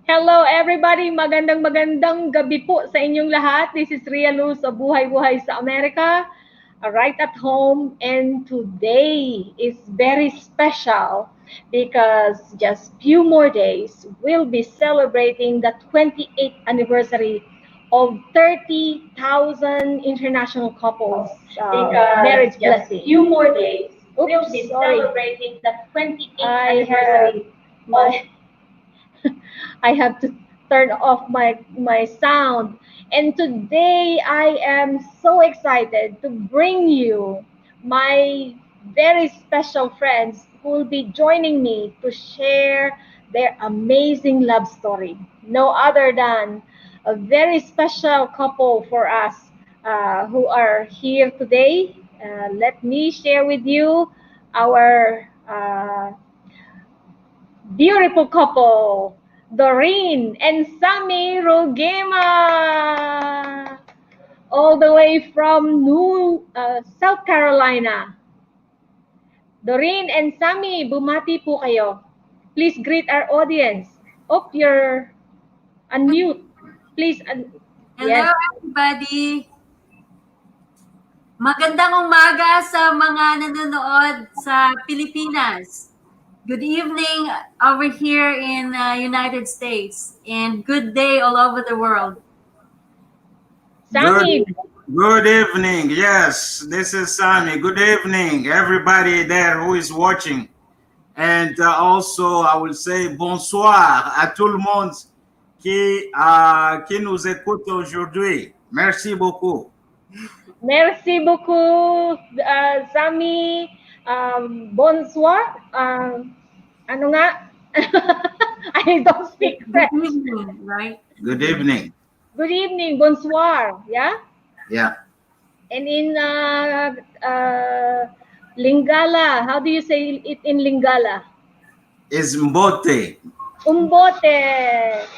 Hello everybody! Magandang gabi po sa inyong lahat. This is Ria Luz of Buhay Buhay sa Amerika, right at home. And today is very special because just few more days we'll be celebrating the 28th anniversary of 30,000 international couples marriage blessing. Few more days, Oops, we'll be sorry. celebrating the 28th I anniversary of I have to turn off my sound. And today I am so excited to bring you my very special friends who will be joining me to share their amazing love story. No other than a very special couple for us who are here today. Let me share with you our beautiful couple, Doreen and Sammy Rogema, all the way from South Carolina. Doreen and Sammy, bumati po kayo. Please greet our audience. Oh, you're unmute. Please, Hello, yes. everybody! Magandang umaga sa mga nanonood sa Pilipinas. Good evening over here in United States, and good day all over the world. Sammy, Good evening. Yes, this is Sammy. Good evening, everybody there who is watching. And also, I will say bonsoir à tout le monde qui nous écoute aujourd'hui. Merci beaucoup. merci beaucoup, Sammy. Bonsoir. Ano nga? I don't speak Good French. evening, right? Good evening. Good evening, bonsoir. Yeah? Yeah. And in Lingala, how do you say it in Lingala? Is Mbote. Umbote.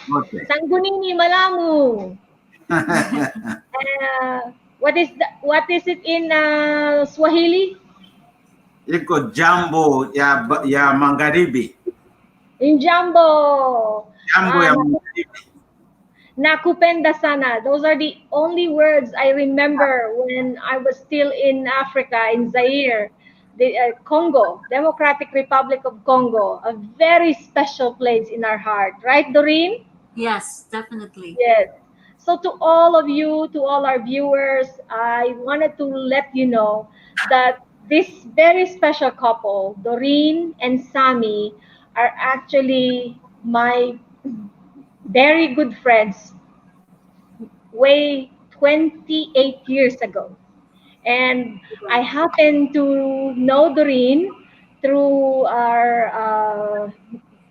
Mbote. Sangguniang Malamu. What is it in Swahili? Iko Jambo ya Magharibi. In Jambo. Jambo ya Magharibi. Nakupenda sana. Those are the only words I remember when I was still in Africa, in Zaire, the Congo, Democratic Republic of Congo, a very special place in our heart. Right, Doreen? Yes, definitely. Yes. So to all of you, to all our viewers, I wanted to let you know that this very special couple, Doreen and Sammy, are actually my very good friends way 28 years ago. And I happened to know Doreen through our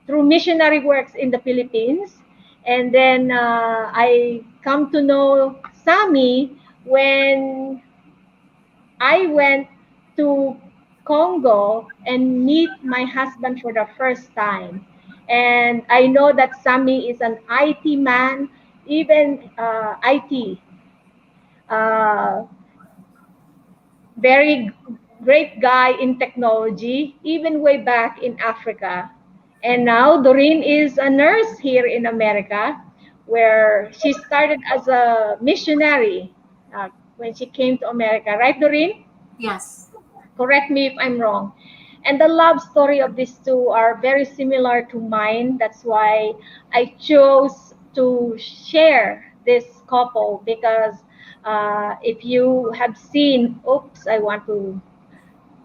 through missionary works in the Philippines. And then I come to know Sammy when I went to Congo and meet my husband for the first time. And I know that Sammy is an IT man, even IT. Very great guy in technology, even way back in Africa. And now Doreen is a nurse here in America, where she started as a missionary when she came to America. Right, Doreen? Yes. Correct me if I'm wrong. And the love story of these two are very similar to mine. That's why I chose to share this couple because if you have seen, oops, I want to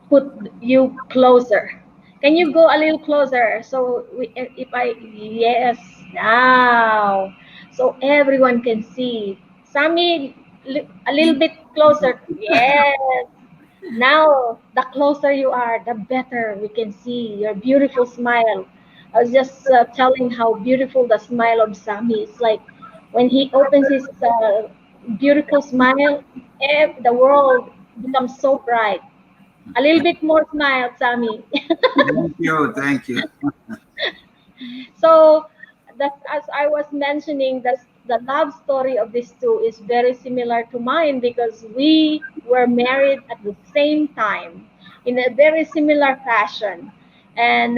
put you closer. Can you go a little closer? So yes, now. So everyone can see. Sammy, a little bit closer. Yes. Now, the closer you are, the better we can see your beautiful smile. I was just telling how beautiful the smile of Sammy is. Like when he opens his beautiful smile, the world becomes so bright. A little bit more smile, Sammy. Thank you. Thank you. So, that as I was mentioning, the love story of these two is very similar to mine because we were married at the same time in a very similar fashion. And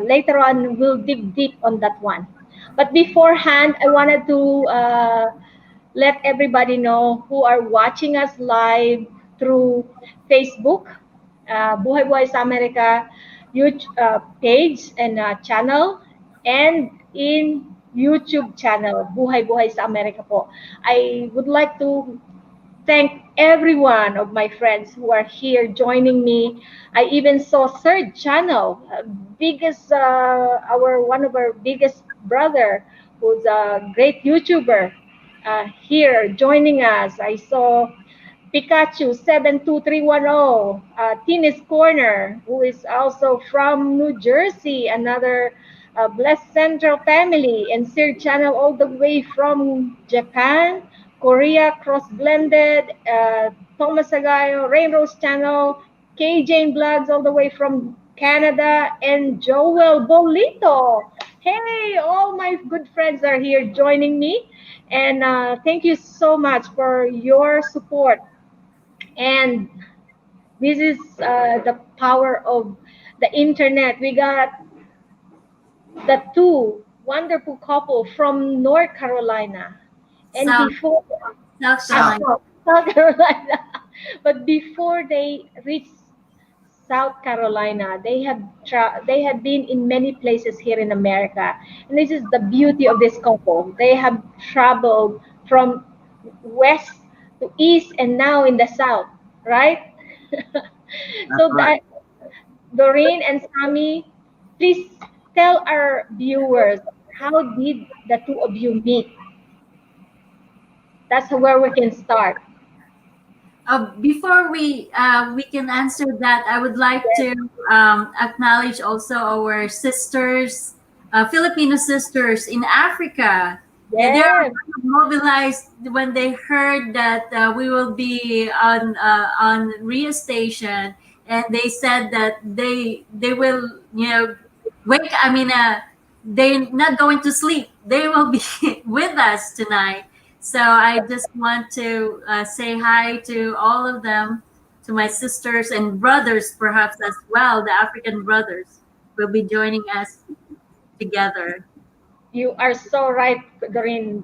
later on, we'll dig deep on that one. But beforehand, I wanted to let everybody know who are watching us live through Facebook, Buhay Buhay sa Amerika YouTube page and channel, and in YouTube channel, Buhay Buhay sa Amerika po. I would like to thank every one of my friends who are here joining me. I even saw third channel, biggest our one of our biggest brother, who's a great YouTuber, here joining us. I saw Pikachu 72310, Tina's Corner, who is also from New Jersey, another Blessed Central family, and Sir Channel all the way from Japan, Korea, Cross Blended, Thomas Sagayo, Rainrose Channel, K Jane Vlogs all the way from Canada, and Joel Bolito. Hey, all my good friends are here joining me, and thank you so much for your support. And this is the power of the internet. We got the two wonderful couple from North Carolina, and South, before South South. Carolina. South Carolina, but before they reached South Carolina, they had been in many places here in America, and this is the beauty of this couple. They have traveled from west to east and now in the south, right? That's So right. that Doreen and Sammy, please tell our viewers, how did the two of you meet? That's where we can start. Before we can answer that, I would like Yes, to acknowledge also our sisters, Filipino sisters in Africa. Yeah, they are yes, mobilized when they heard that we will be on Ria Station, and they said that they will, you know, wake. I mean, they're not going to sleep. They will be with us tonight. So I just want to say hi to all of them, to my sisters and brothers, perhaps as well. The African brothers will be joining us together. you are so right, Doreen.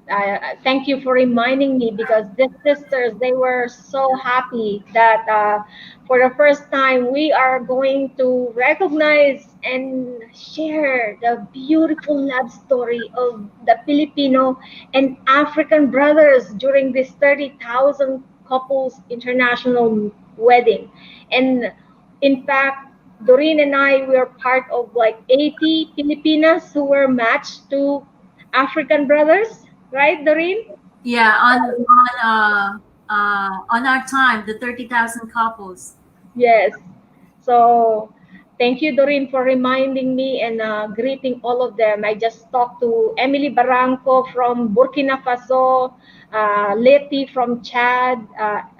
Thank you for reminding me, because these sisters, they were so happy that for the first time we are going to recognize and share the beautiful love story of the Filipino and African brothers during this 30,000 couples international wedding. And in fact, Doreen and I were part of like 80 Filipinas who were matched to African brothers, right, Doreen? Yeah, on our time, the 30,000 couples. Yes. So thank you, Doreen, for reminding me and greeting all of them. I just talked to Emily Barranco from Burkina Faso, Leti from Chad,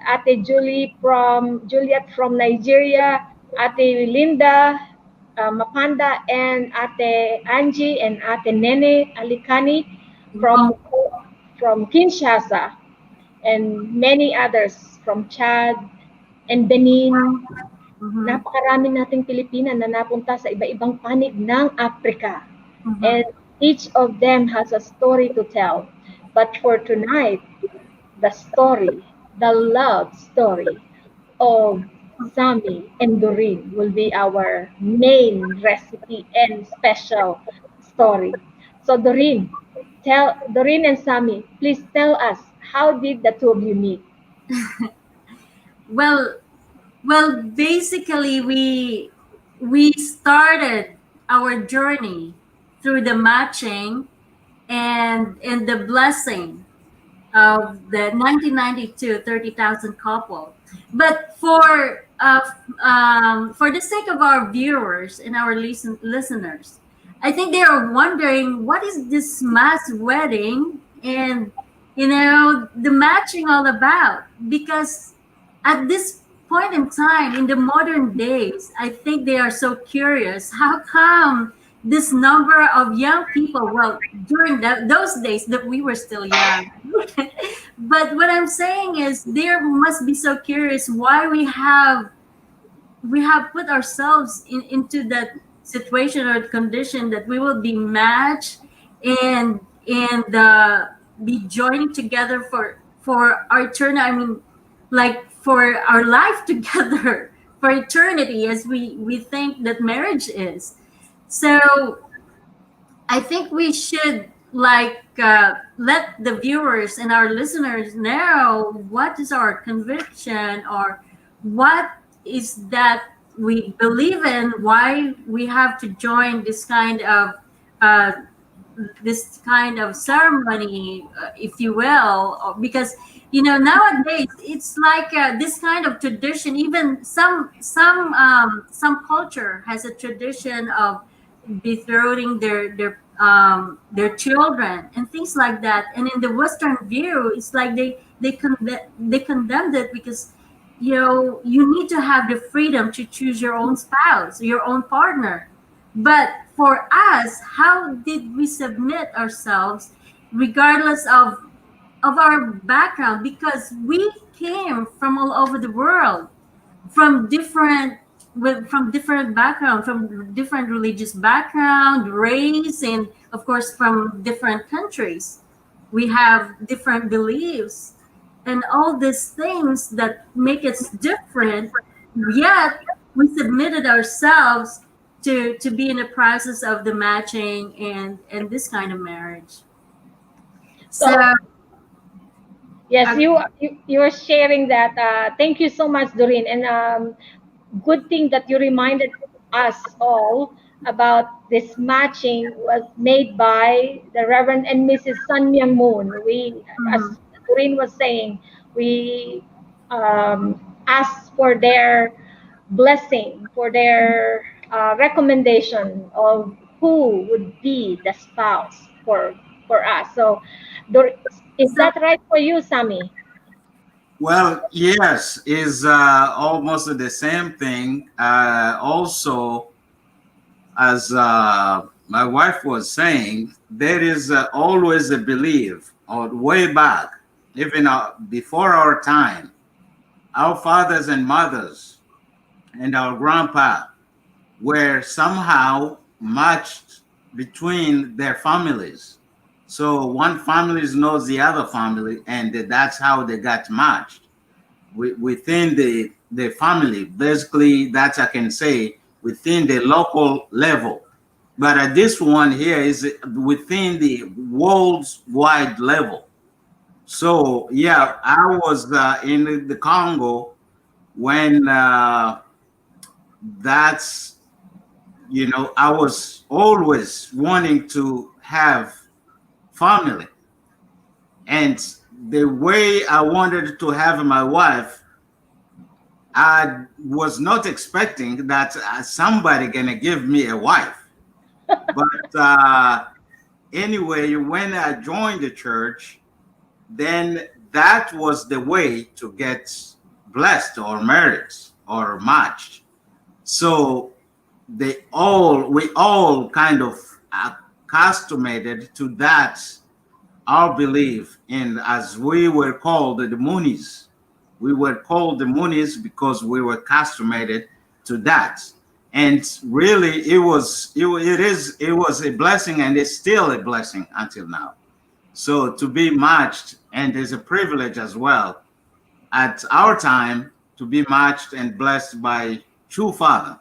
Ate Juliet from Nigeria, Ate Linda Mapanda, and Ate Angie and Ate Nene Alikani Oh, from Kinshasa, and many others from Chad and Benin. mhm, Napakarami nating Pilipina na napunta sa iba-ibang panig ng Africa. mhm. And each of them has a story to tell. But for tonight, the story, the love story of Sammy and Doreen will be our main recipe and special story. So Doreen and Sammy, please tell us, how did the two of you meet? Well, basically, we started our journey through the matching and the blessing of the 1992 30,000 couple. But for the sake of our viewers and our listeners, I think they are wondering, what is this mass wedding and, you know, the matching all about? Because at this point in time, in the modern days, I think they are so curious. How come this number of young people, well, during those days that we were still young, but what I'm saying is they must be so curious why we have put ourselves into that situation or condition that we will be matched and be joining together for our eternity. I mean, like for our life together for eternity, as we think that marriage is. So I think we should let the viewers and our listeners know what is our conviction, or what is that we believe in, why we have to join uh, this kind of ceremony, if you will, because nowadays it's like this kind of tradition. Even some culture has a tradition of betrothing their children and things like that. And in the Western view, it's like they condemned it, because you need to have the freedom to choose your own spouse, your own partner. But for us, how did we submit ourselves, regardless of our background? Because we came from all over the world, from different background, from different religious background, race, and of course from different countries. We have different beliefs and all these things that make us different. Yet we submitted ourselves to be in the process of the matching and this kind of marriage. So So yes, uh, you are sharing that. Thank you so much, Doreen, and good thing that you reminded us all about this matching was made by the Reverend and Mrs. Sun Myung Moon. We, mhm. as Doreen was saying, we asked for their blessing, for their recommendation of who would be the spouse for us. So, is So that right for you, Sammy? Well, yes, is almost the same thing. Also, as my wife was saying, there is always a belief, or way back, even before our time, our fathers and mothers and our grandpa were somehow matched between their families. So one family knows the other family, and that's how they got matched within the family. Basically, that I can say within the local level. But this one here is within the worldwide level. So yeah, I was in the Congo when that's I was always wanting to have family, and the way I wanted to have my wife, I was not expecting that somebody gonna give me a wife. But anyway, when I joined the church, then that was the way to get blessed or married or matched. So we all kind of accustomed to that, our belief in, as we were called the Moonies. We were called the Moonies because we were accustomed to that. And really it was a blessing, and it's still a blessing until now. So to be matched, and there's a privilege as well at our time to be matched and blessed by true Father,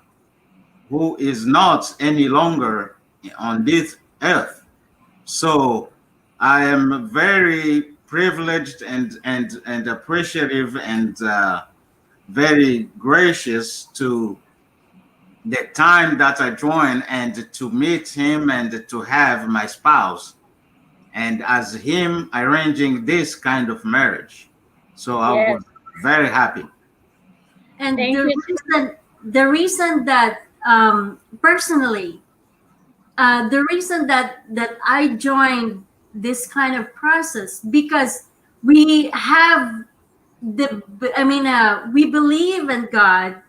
who is not any longer on this earth. So I am very privileged and appreciative and very gracious to the time that I joined, and to meet him and to have my spouse, and as him arranging this kind of marriage. So I Yes. was very happy. and Thank you. the reason that personally, the reason that I joined this kind of process, because we have we believe in God.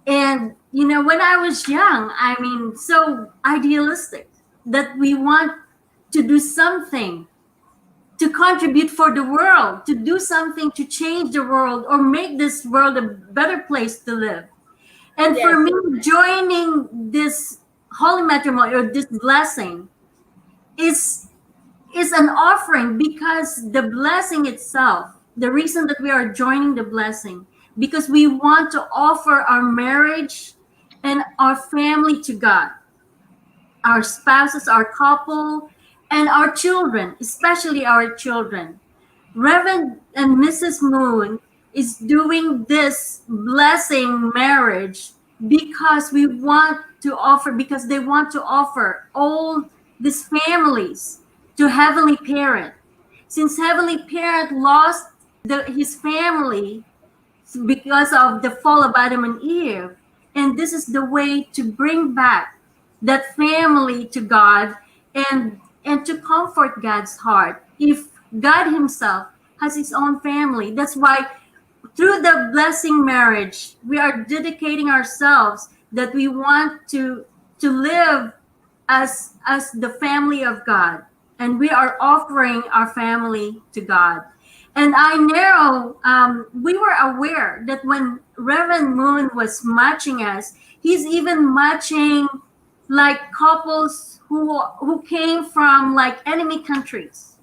And when I was young, so idealistic, that we want to do something to contribute for the world, to do something to change the world or make this world a better place to live. And for Yes. me, joining this holy matrimony, or this blessing, is is an offering, because the blessing itself, the reason that we are joining the blessing, because we want to offer our marriage and our family to God, our spouses, our couple, and our children, especially our children. Reverend and Mrs. Moon is doing this blessing marriage because we want to offer, because they want to offer all these families to Heavenly Parent. Since Heavenly Parent lost his family because of the fall of Adam and Eve, and this is the way to bring back that family to God, and to comfort God's heart. If God Himself has His own family, that's why through the blessing marriage, we are dedicating ourselves that we want to live as the family of God, and we are offering our family to God. And I know we were aware that when Reverend Moon was matching us, he's even matching like couples who came from like enemy countries.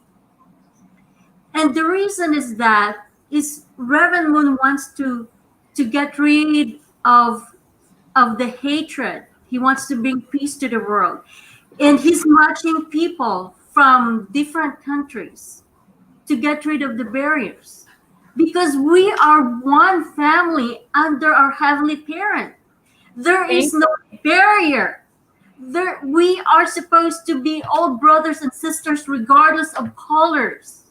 And the reason is that is Reverend Moon wants to get rid of the hatred. He wants to bring peace to the world. And he's matching people from different countries to get rid of the barriers. Because we are one family under our Heavenly Parent. There is no barrier. We are supposed to be all brothers and sisters regardless of colors.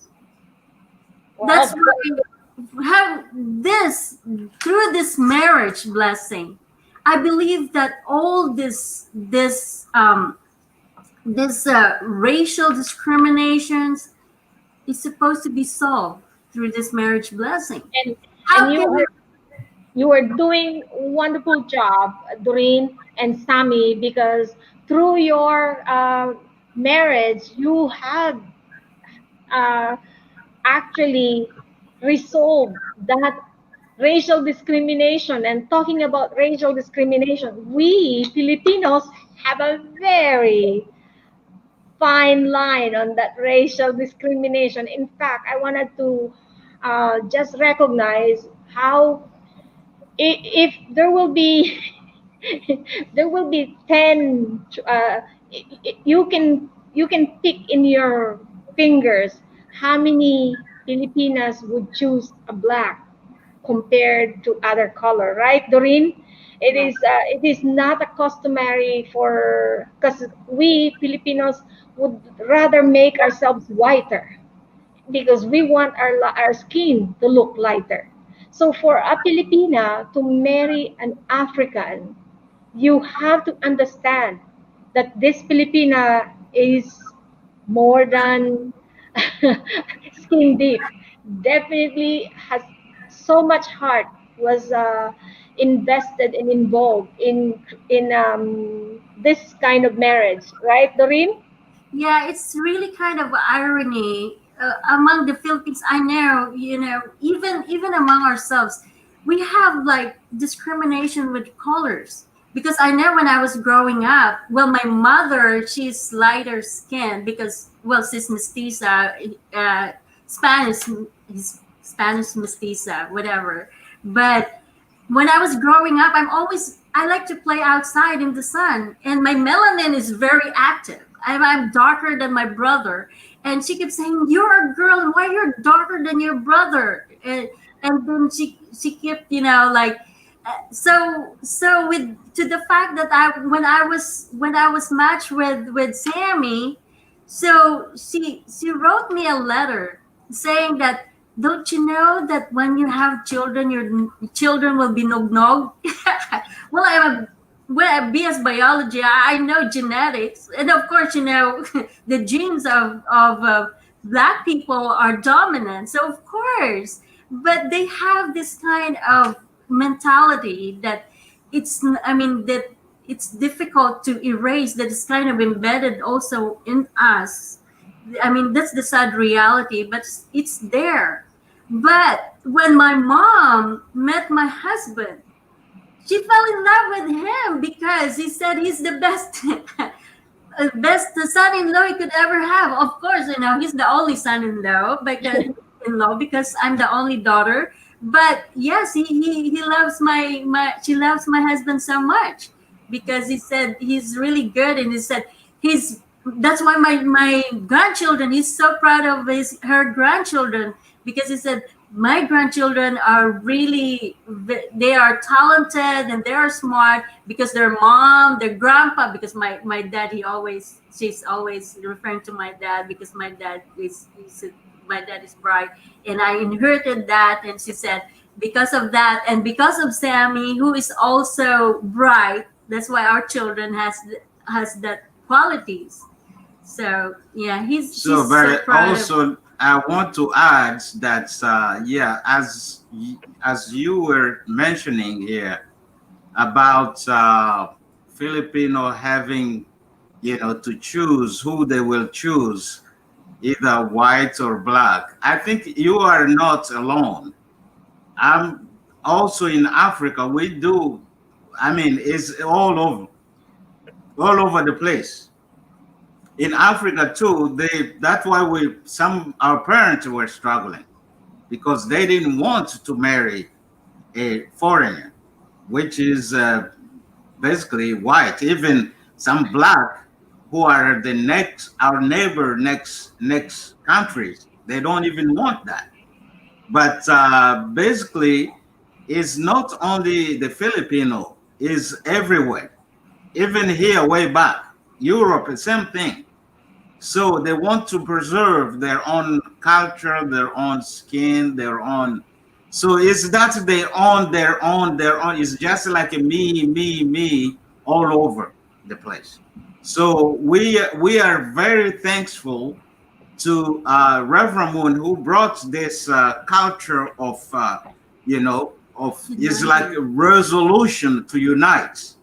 That's why we have this, through this marriage blessing, I believe that all this racial discriminations is supposed to be solved through this marriage blessing. And, How and can you are doing a wonderful job, Doreen and Sammy, because through your marriage, you have actually resolved that racial discrimination. And talking about racial discrimination, we Filipinos have a very fine line on that racial discrimination. In fact, I wanted to just recognize how if there will be there will be 10 you can pick in your fingers how many Filipinas would choose a black compared to other color, right, Doreen? It is not a customary for, because we Filipinos would rather make ourselves whiter because we want our skin to look lighter. So for a Filipina to marry an African, you have to understand that this Filipina is more than skin deep. Definitely has so much heart was invested and involved in this kind of marriage, right, Doreen? Yeah, it's really kind of irony among the Philippines. I know, even among ourselves, we have like discrimination with colors. Because I know when I was growing up, well, my mother, she's lighter skinned because, well, she's mestiza, Spanish, Spanish mestiza, whatever. But when I was growing up, I like to play outside in the sun, and my melanin is very active. I'm darker than my brother, and she kept saying, "You're a girl, and why you're darker than your brother?" And then she kept, like, so with to the fact that when I was matched with Sammy, so she wrote me a letter saying that, don't you know that when you have children, your children will be nog-nog? Well, well, BS biology, I know genetics, and of course, the genes of black people are dominant. So of course, but they have this kind of mentality that that it's difficult to erase. That is kind of embedded also in us. That's the sad reality, but it's there. But when my mom met my husband, she fell in love with him because he said he's the best. best son-in-law he could ever have. Of course, he's the only son-in-law, in-law because I'm the only daughter. But yes, he loves my she loves my husband so much because he said he's really good, and he said he's that's why my grandchildren, he's so proud of her grandchildren, because he said my grandchildren are really, they are talented and they are smart because their mom, their grandpa, because my dad, she's always referring to my dad because my dad is bright, and I inherited that. And she said because of that and because of Sammy, who is also bright, that's why our children has that qualities. So yeah, she's So, so but proud also I want to add that yeah, as you were mentioning here about Filipino having, to choose who they will choose, either white or black. I think you are not alone. I'm also in Africa. We do. I mean, it's all over the place. In Africa too, that's why our parents were struggling because they didn't want to marry a foreigner, which is basically white. Even some black who are our neighbor next countries, they don't even want that. But basically, it's not only the Filipino, is everywhere. Even here, way back, Europe, the same thing. So they want to preserve their own culture, their own skin, their own. So it's that they own their own. It's just like a me all over the place. So we are very thankful to Reverend Moon, who brought this culture of it's like a resolution to unite.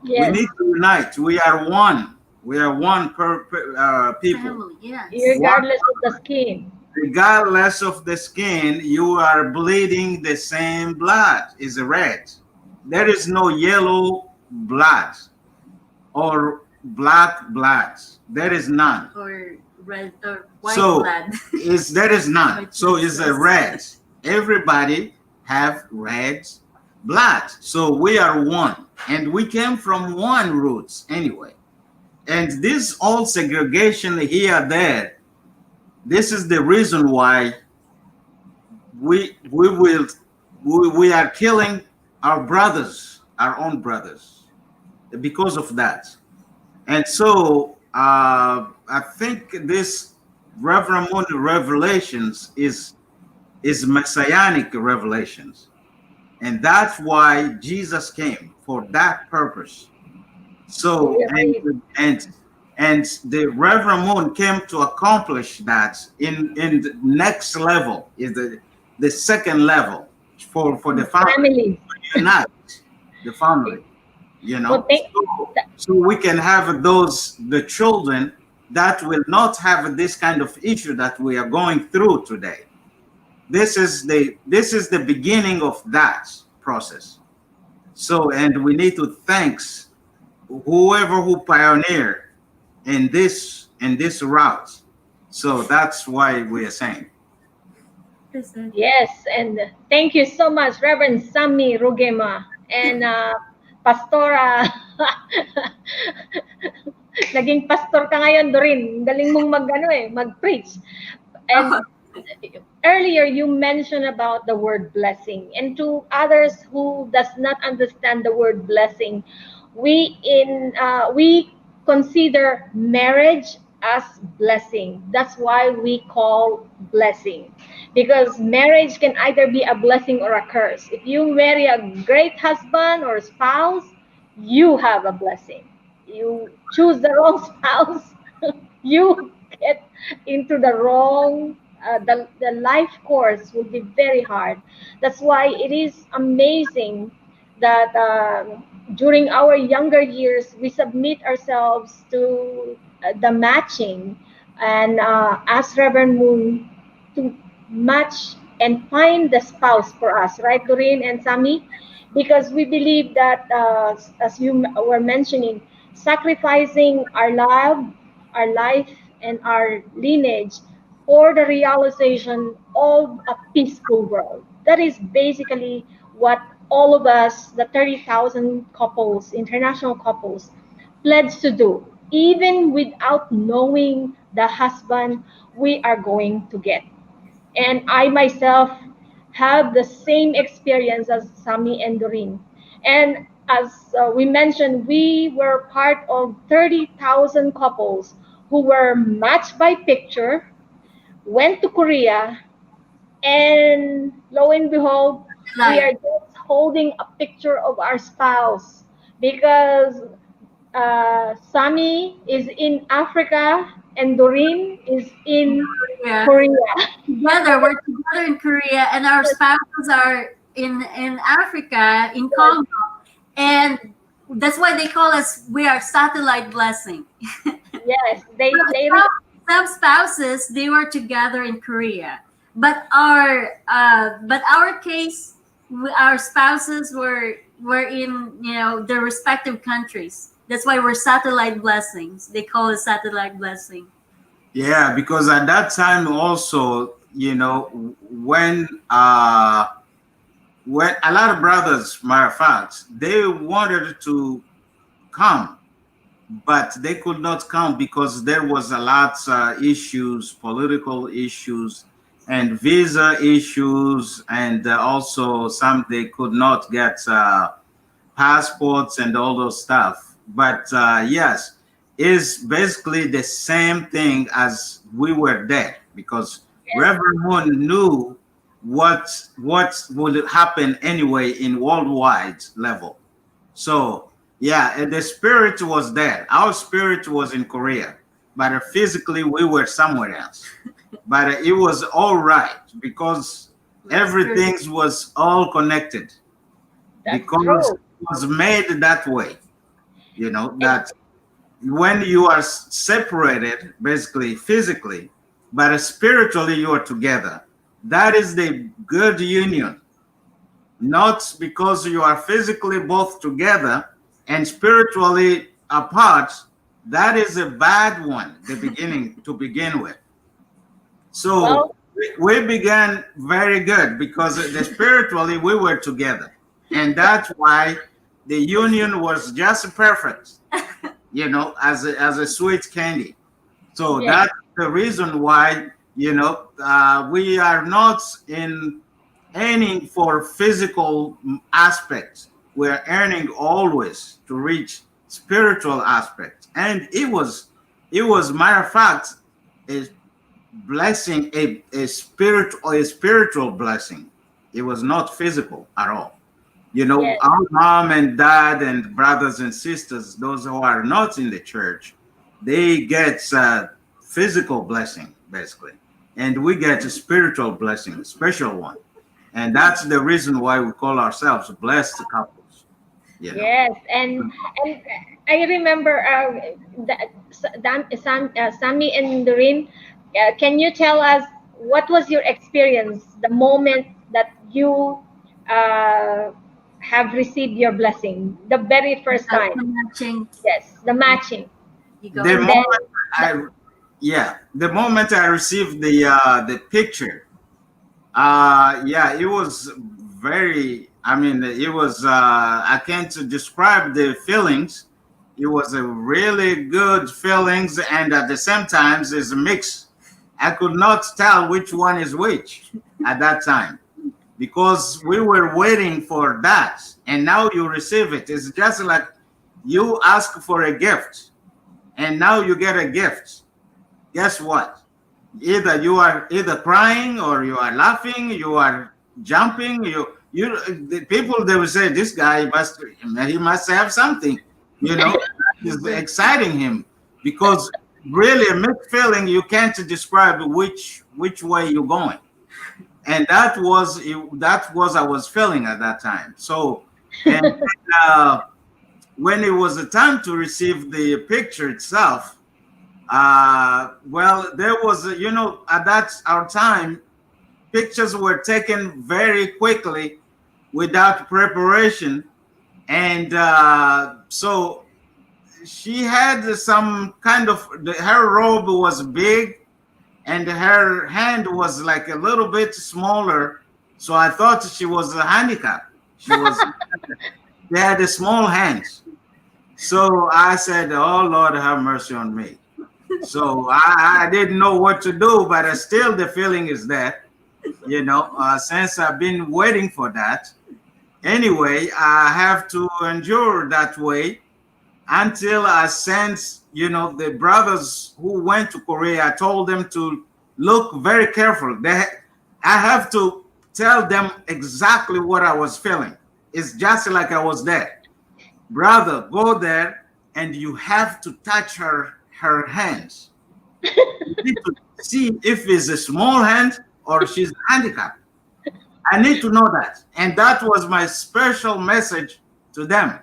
We Yes, need to unite. We are one. We are one people. family. Yes. regardless of the skin. Regardless of the skin, you are bleeding the same blood. Is red. There is no yellow blood or black blood. There is none. Or red or white So blood. there is none. White So blood it's a cells. red. Everybody have red blood. So we are one, and we came from one roots anyway. And this all segregation here there, this is the reason why we are killing our brothers, our own brothers, because of that. And so I think this Reverend Moon revelations is messianic revelations, and that's why Jesus came for that purpose. So and the Reverend Moon came to accomplish that in the next level is the second level for the family Family. to unite the family, Well, so we can have the children that will not have this kind of issue that we are going through today. This is the beginning of that process. So, and we need to thanks whoever who pioneered in this route. So that's why we are saying. Yes, and thank you so much, Reverend Sammy Rugema and Pastora. Naging pastor ka ngayon, Doreen. Galing mong mag-preach. And earlier you mentioned about the word blessing, and to others who does not understand the word blessing, we consider marriage as blessing. That's why we call blessing, because marriage can either be a blessing or a curse. If you marry a great husband or spouse, you have a blessing. You choose the wrong spouse, you get into the wrong the life course will be very hard. That's why it is amazing that during our younger years we submit ourselves to the matching and ask Reverend Moon to match and find the spouse for us, right, Doreen and Sami? Because we believe that, as you were mentioning, sacrificing our life, and our lineage for the realization of a peaceful world. That is basically what all of us, the 30,000 couples, international couples, pledge to do, even without knowing the husband we are going to get. And I myself have the same experience as Sami and Doreen. And as we mentioned, we were part of 30,000 couples who were matched by picture, went to Korea, and lo and behold, we Like, are just holding a picture of our spouse because Sami is in Africa and Doreen is in yeah, Korea. we're together in Korea, and our spouses are in Africa, in Congo, and that's why they call us. We are satellite blessing. Yes, they Some spouses, they were together in Korea, but our case, our spouses were in, their respective countries. That's why we're satellite blessings. They call us satellite blessing. Yeah, because at that time also, when a lot of brothers, matter of fact, they wanted to come, but they could not come because there was a lot issues, political issues, and visa issues, and also some they could not get passports and all those stuff. But yes, is basically the same thing as we were there because Reverend Moon knew what would happen anyway in worldwide level. So yeah, and the spirit was there. Our spirit was in Korea, but physically we were somewhere else. But it was all right because everything was all connected that's because true. it was made that way. That when you are separated, basically physically, but spiritually you are together. That is the good union, not because you are physically both together and spiritually apart. That is a bad one, the beginning to begin with. So Well, we began very good because the spiritually we were together, and that's why the union was just perfect, as a sweet candy. So yes, that's the reason why we are not in aiming for physical aspects. We're earning always to reach spiritual aspects, and it was matter of fact a blessing, a spiritual blessing. It was not physical at all. yes, Our mom and dad and brothers and sisters, those who are not in the church, they get physical blessing basically, and we get a spiritual blessing, a special one, and that's the reason why we call ourselves blessed couples. You know. yes. And I remember Sami and Doreen. Can you tell us what was your experience the moment that you uh, have received your blessing, the very first time? Matching. Yes, the matching, You go. The and then moment I, yeah, the moment I received the picture, yeah, it was very. I mean, it was. I can't describe the feelings. It was a really good feelings, and at the same time, it's a mix. I could not tell which one is which at that time because we were waiting for that, and now you receive it. It's just like you ask for a gift, and now you get a gift. Guess what? Either you are either crying or you are laughing, you are jumping. The people they will say this guy he must have something, is exciting him because really a mixed feeling you can't describe which way you're going, and that was I was feeling at that time. So and uh, when it was the time to receive the picture itself, well, there was, at that our time, pictures were taken very quickly without preparation. And so she had some kind of her robe was big, and her hand was like a little bit smaller. So I thought she was a handicap. She was. They had the small hands. So I said, "Oh Lord, have mercy on me." So I didn't know what to do, but still the feeling is there. Since I've been waiting for that. Anyway, I have to endure that way until I sent, the brothers who went to Korea. I told them to look very careful. I have to tell them exactly what I was feeling. It's just like I was there. Brother, go there and you have to touch her hands. You need to see if it's a small hand or she's handicapped. I need to know that. And that was my special message to them.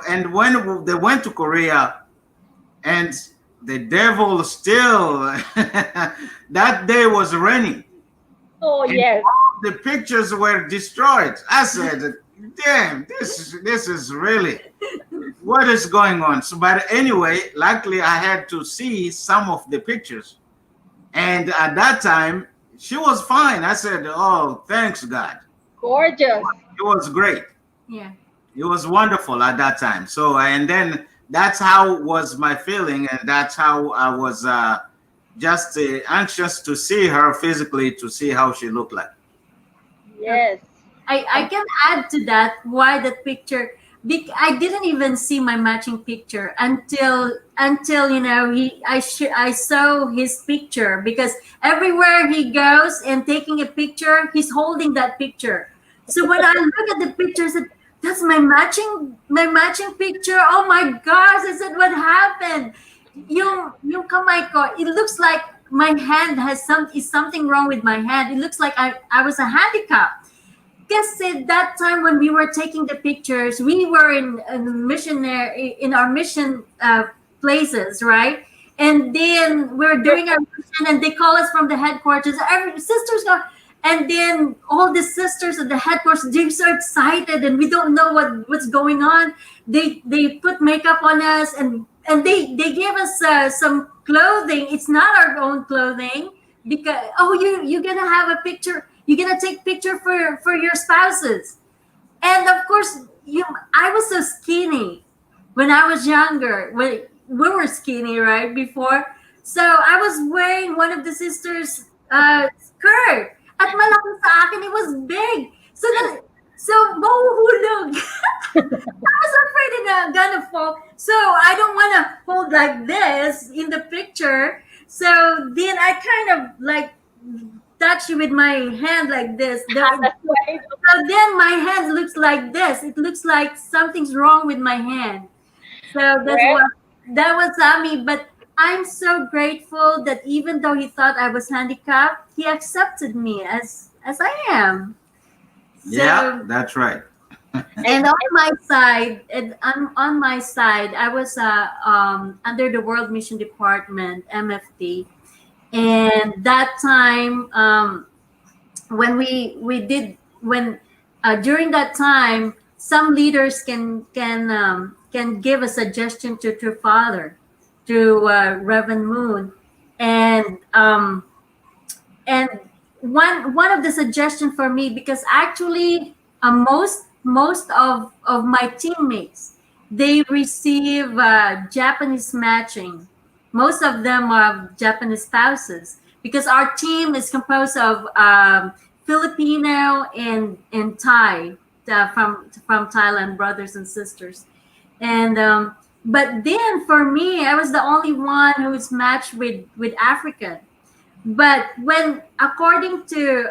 And when they went to Korea, and the devil still that day was raining. Oh, And yes. all the pictures were destroyed. I said, damn, this is really what is going on. So, but anyway, luckily I had to see some of the pictures. And at that time, she was fine. I said, oh, thanks God. Gorgeous. It was great. Yeah. It was wonderful at that time. So, and then that's how was my feeling. And that's how I was just anxious to see her physically, to see how she looked like. Yes. I can add to that why that picture. I didn't even see my matching picture until I saw his picture, because everywhere he goes and taking a picture, he's holding that picture. So when I look at the picture, I said, that's my matching picture. Oh my gosh! I said, what happened? You Michael, it looks like my hand is something wrong with my hand. It looks like I was a handicap. Because at that time when we were taking the pictures, we were in our mission places, right? And then we're doing our mission, and they call us from the headquarters. Every sisters go, and then all the sisters at the headquarters, they're so excited, and we don't know what's going on. They put makeup on us, and they gave us some clothing. It's not our own clothing, because you're gonna have a picture. You're gonna take picture for your spouses, and of course, I was so skinny when I was younger. When we were skinny, right before, so I was wearing one of the sisters' skirt. At malaki sa akin, it was big. So mahuhulog. I was afraid it's gonna fall. So I don't want to hold like this in the picture. So then I kind of like touch with my hand like this. That's right. So then my hand looks like this. It looks like something's wrong with my hand. So that was Ami. But I'm so grateful that even though he thought I was handicapped, he accepted me as I am. So, Yeah, that's right. and on my side, I was under the World Mission Department, MFD. And that time, when during that time, some leaders can give a suggestion to Father, to Reverend Moon, and one of the suggestion for me, because actually most of my teammates, they receive Japanese matching. Most of them are Japanese spouses, because our team is composed of Filipino and Thai, from Thailand, brothers and sisters. And but then for me, I was the only one who was matched with African. But when, according to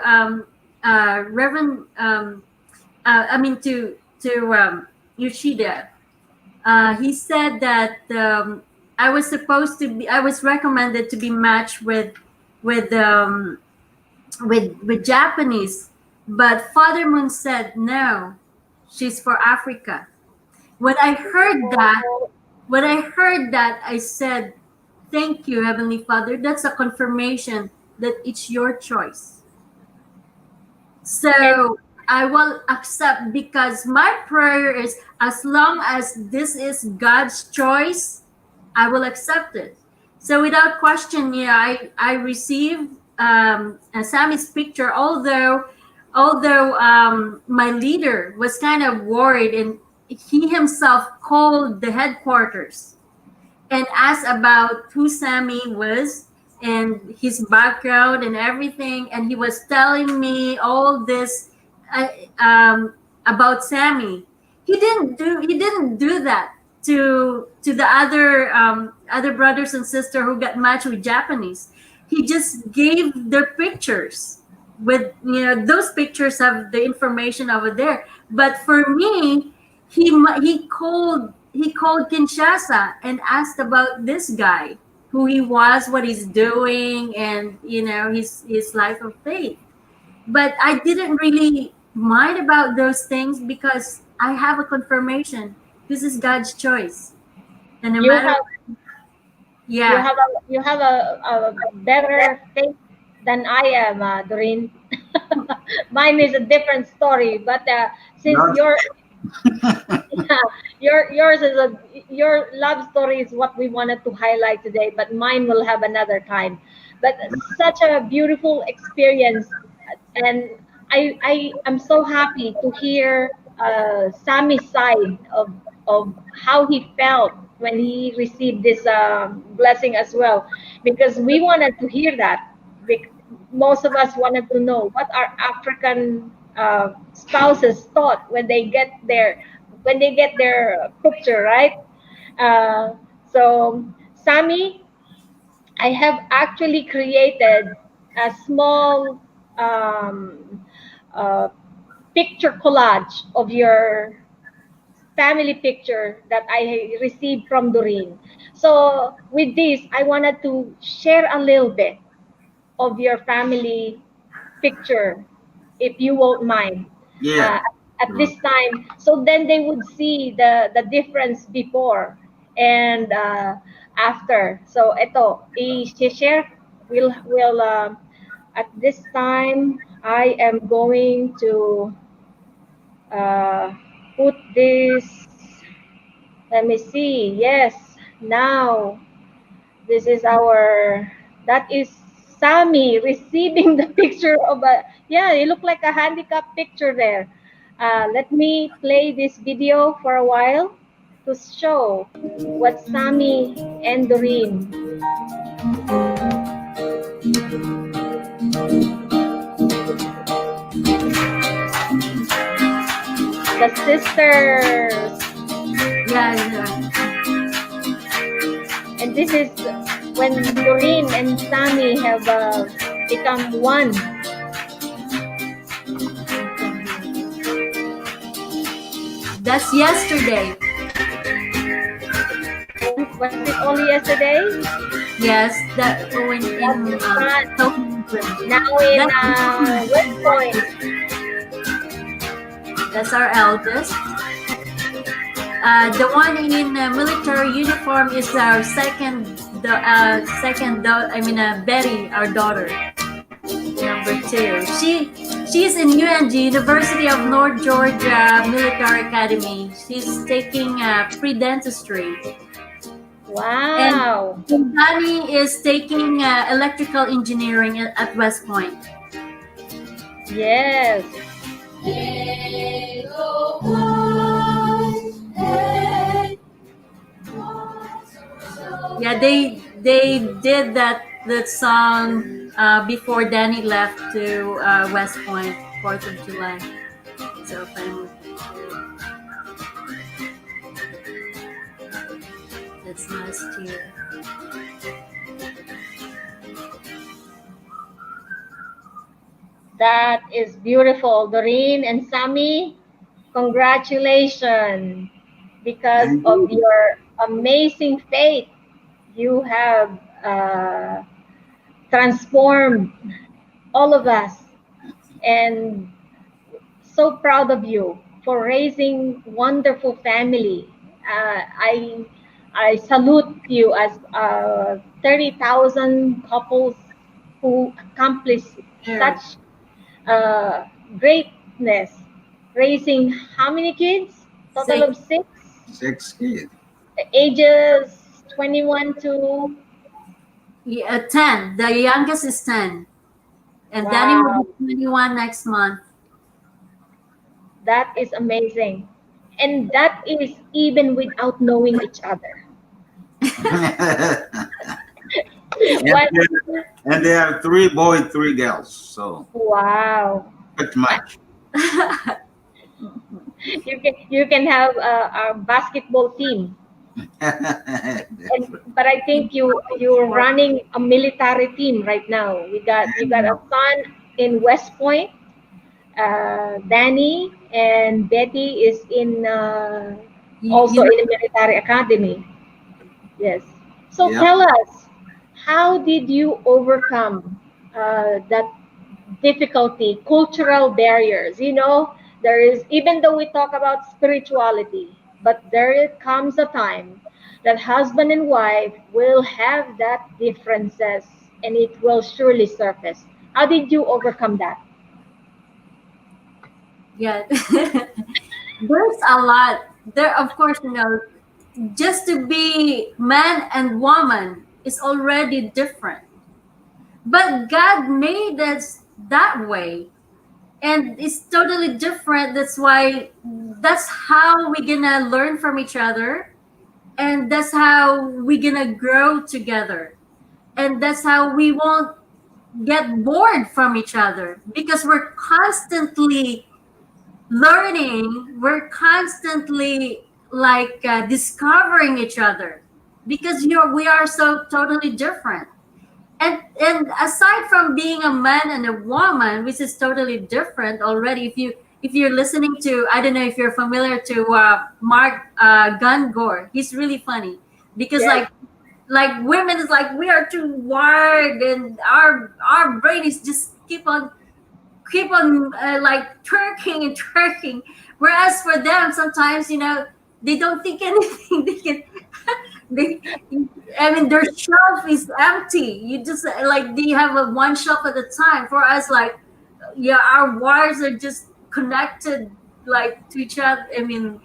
Reverend, to Yoshida, he said that I was recommended to be matched with Japanese, but Father Moon said no, she's for Africa. When I heard that, I said, thank you, Heavenly Father. That's a confirmation that it's your choice. So I will accept, because my prayer is, as long as this is God's choice, I will accept it. So without question, yeah, I received Sammy's picture, although my leader was kind of worried, and he himself called the headquarters and asked about who Sammy was and his background and everything. And he was telling me all this uh, um, about Sammy. He didn't do that to the other brothers and sisters who got matched with Japanese. He just gave their pictures with, those pictures have the information over there. But for me, he called Kinshasa and asked about this guy, who he was, what he's doing, and his life of faith. But I didn't really mind about those things because I have a confirmation. This is God's choice, and no You matter, have yeah, you have a better faith than I am, Doreen. Mine is a different story, but since Yours, yours is your love story is what we wanted to highlight today, but mine will have another time. But such a beautiful experience, and I am so happy to hear Sammy's side of how he felt when he received this blessing as well, because we wanted to hear that. Bec- Most of us wanted to know what our African spouses thought when they get their picture, right? So Sammy, I have actually created a small um, uh, picture collage of your family picture that I received from Doreen. So with this, I wanted to share a little bit of your family picture, if you won't mind, yeah. uh, at this time. So then they would see the difference before and after. So ito, i-share. At this time, I am going to uh, put this. Let me see. Yes, now this is our. That is Sammy receiving the picture of a. Yeah, it looked like a handicap picture there. Let me play this video for a while to show what Sammy and Doreen, the sisters, yeah, yeah. and this is when Doreen and Sammy have become one. That's yesterday. Was it only yesterday? Yes, that when in That's fun. Tokyo. Now in That's West Point. that's our eldest. The one in military uniform is our Betty, our daughter, number two. She's in UNG, University of North Georgia Military Academy. She's taking pre-dentistry. Wow. And Danny is taking electrical engineering at West Point. Yes. Yeah, they did that song before Danny left to West Point, 4th of July. So family. That's nice too. That is beautiful. Doreen and Sammy, congratulations. Because Thank of you. your amazing faith, you have transformed all of us. And so proud of you for raising wonderful family. I salute you as 30,000 couples who accomplish Here. such uh, great goodness. Raising how many kids? Total Six, of six, 6 kids. ages 21 to, yeah, 10. The youngest is 10. And Danny will be wow, 21 next month. that is amazing. And that is even without knowing each other. and, What? and they have 3 boys, 3 girls. So Wow. pretty much. You can have a basketball team. And but I think you're running a military team right now. You got a son in West Point. Danny and Betty is in You also know, in a military academy. Yes. So Yep. tell us, how did you overcome that difficulty, cultural barriers? There is, even though we talk about spirituality, but there comes a time that husband and wife will have that differences, and it will surely surface. How did you overcome that? yeah. There's a lot. There, of course, just to be man and woman is already different. But God made us that way. And it's totally different. That's how we're gonna learn from each other. And that's how we're gonna grow together. And that's how we won't get bored from each other because we're constantly learning, we're constantly like discovering each other because we are so totally different. And aside from being a man and a woman, which is totally different already, if you're listening to, I don't know if you're familiar to Mark Gungor, he's really funny because Yes. like women is like we are too wired and our brain is just keep on like twerking and twerking. Whereas for them, sometimes they don't think anything. They can, they, I mean, their shelf is empty. You just like they have one shelf at a time. For us, like yeah, our wires are just connected like to each other. I mean,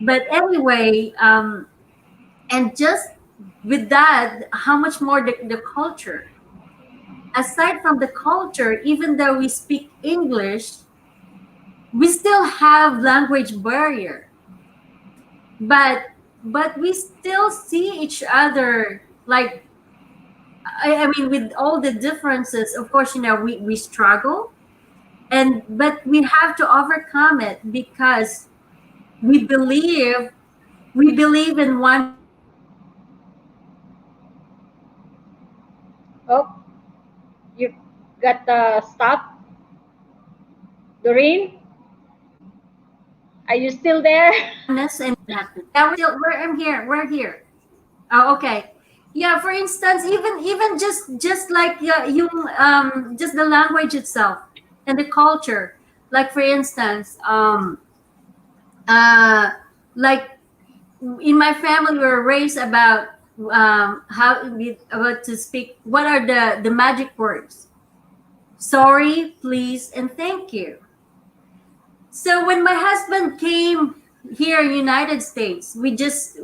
but anyway, and just with that, how much more the culture. Aside from the culture, even though we speak English, we still have language barrier, but we still see each other like I mean with all the differences. Of course, we struggle, and but we have to overcome it because we believe we believe in one. Oh, you got stop, Doreen. Are you still there? Oneness and yeah, we're here. Oh, okay. Yeah, for instance, even just like you just the language itself and the culture. Like for instance, uh like in my family we were raised about how we about to speak what are the magic words. Sorry, please, and thank you. So when my husband came here in United States, we just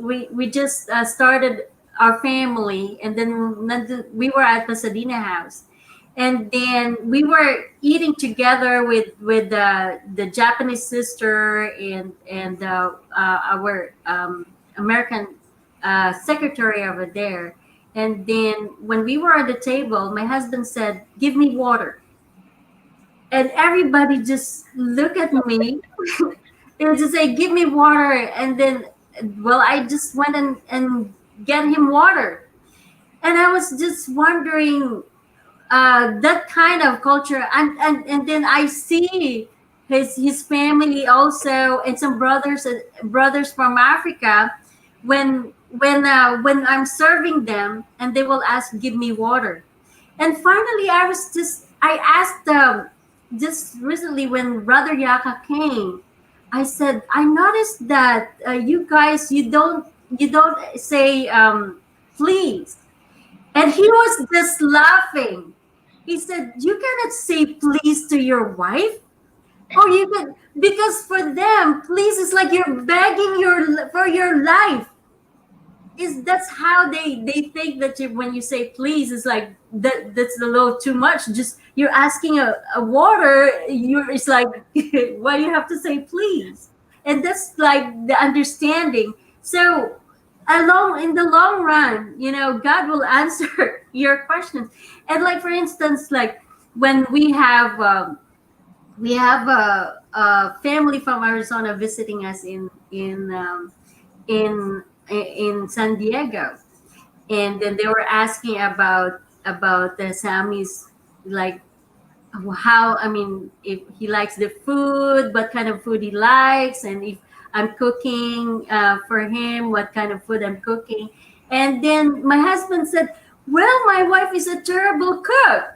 started our family, and then we were at Pasadena House, and then we were eating together with the Japanese sister and our American secretary over there. And then when we were at the table, my husband said, "Give me water." And everybody just look at me. They would just say, "Give me water." And then, well, I just went and get him water. And I was just wondering that kind of culture. And then I see his family also, and some brothers from Africa. When I'm serving them, and they will ask, "Give me water." And finally, I asked them just recently when Brother Yaka came. I said, "I noticed that you guys you don't say please." And he was just laughing. He said, "You cannot say please to your wife." Or you could, because for them, please is like you're begging for your life. Is that's how they think that when you say please, it's like that's a little too much. Just you're asking a water. You're it's like why you have to say please, and that's like the understanding. So along in the long run, God will answer your questions. And like for instance, like when we have a family from Arizona visiting us in San Diego, and then they were asking about the Sammy's, like how, I mean, if he likes the food, what kind of food he likes, and if I'm cooking for him, what kind of food I'm cooking. And then my husband said, "Well, my wife is a terrible cook."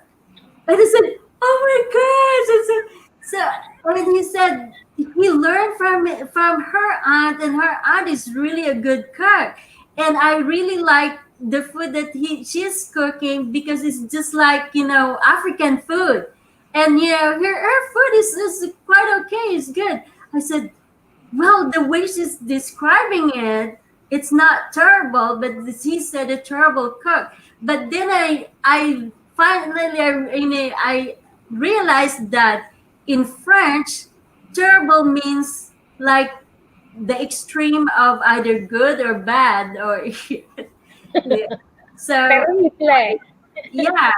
And I said, "Oh my gosh!" I said, and he said he learned from her aunt, and her aunt is really a good cook. And I really like the food that she's cooking because it's just like African food, and her food is quite okay. It's good. I said, "Well, the way she's describing it, it's not terrible, but he said a terrible cook." But then I finally I realized that in French, terrible means like the extreme of either good or bad, or yeah. So Terrible. yeah,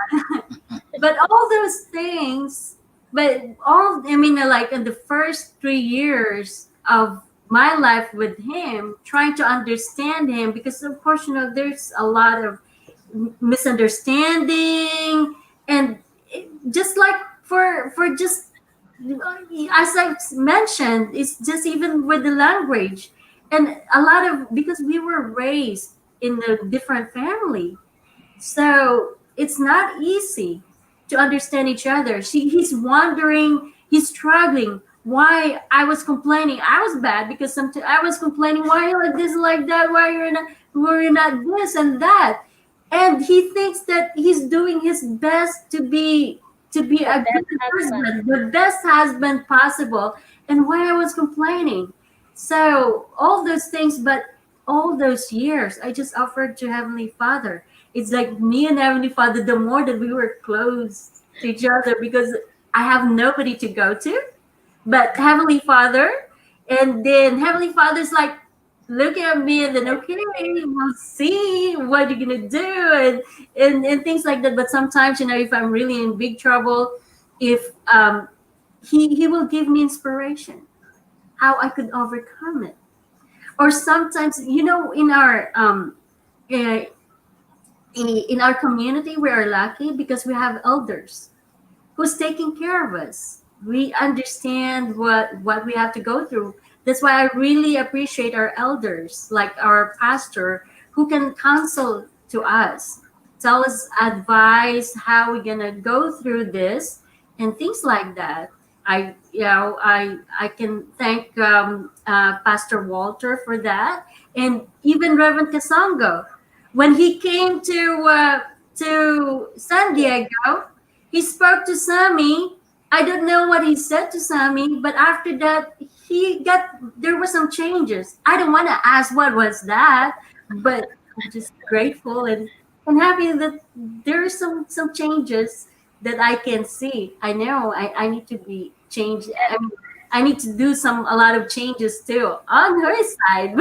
but all those things, but all, I mean, like in the first 3 years of my life with him, trying to understand him, because of course, there's a lot of misunderstanding, and just like for just as I mentioned, it's just even with the language, and a lot of, because we were raised in a different family, so it's not easy to understand each other. He's wondering, he's struggling. Why I was complaining? I was bad because sometimes I was complaining. Why you're like this, like that? Why you're not this and that? And he thinks that he's doing his best to be The a best good husband. husband, the best husband possible. And why I was complaining? So all those things, but all those years, I just offered to Heavenly Father. It's like me and Heavenly Father, the more that we were close to each other, because I have nobody to go to but Heavenly Father. And then Heavenly Father's like, look at me, and then, okay, we'll see what you're gonna do, and things like that. But sometimes, if I'm really in big trouble, if he will give me inspiration how I could overcome it. Or sometimes, in our uh, in our community, we are lucky because we have elders who's taking care of us. We understand what we have to go through. That's why I really appreciate our elders, like our pastor, who can counsel to us, tell us advice how we're gonna go through this and things like that. I can thank Pastor Walter for that, and even Reverend Kasongo when he came to San Diego. He spoke to Sammy. I don't know what he said to Sammy, but after that, there were some changes. I don't want to ask what was that, but I'm just grateful and happy that there are some changes that I can see. I know I need to be changed. I need to do a lot of changes too on her side.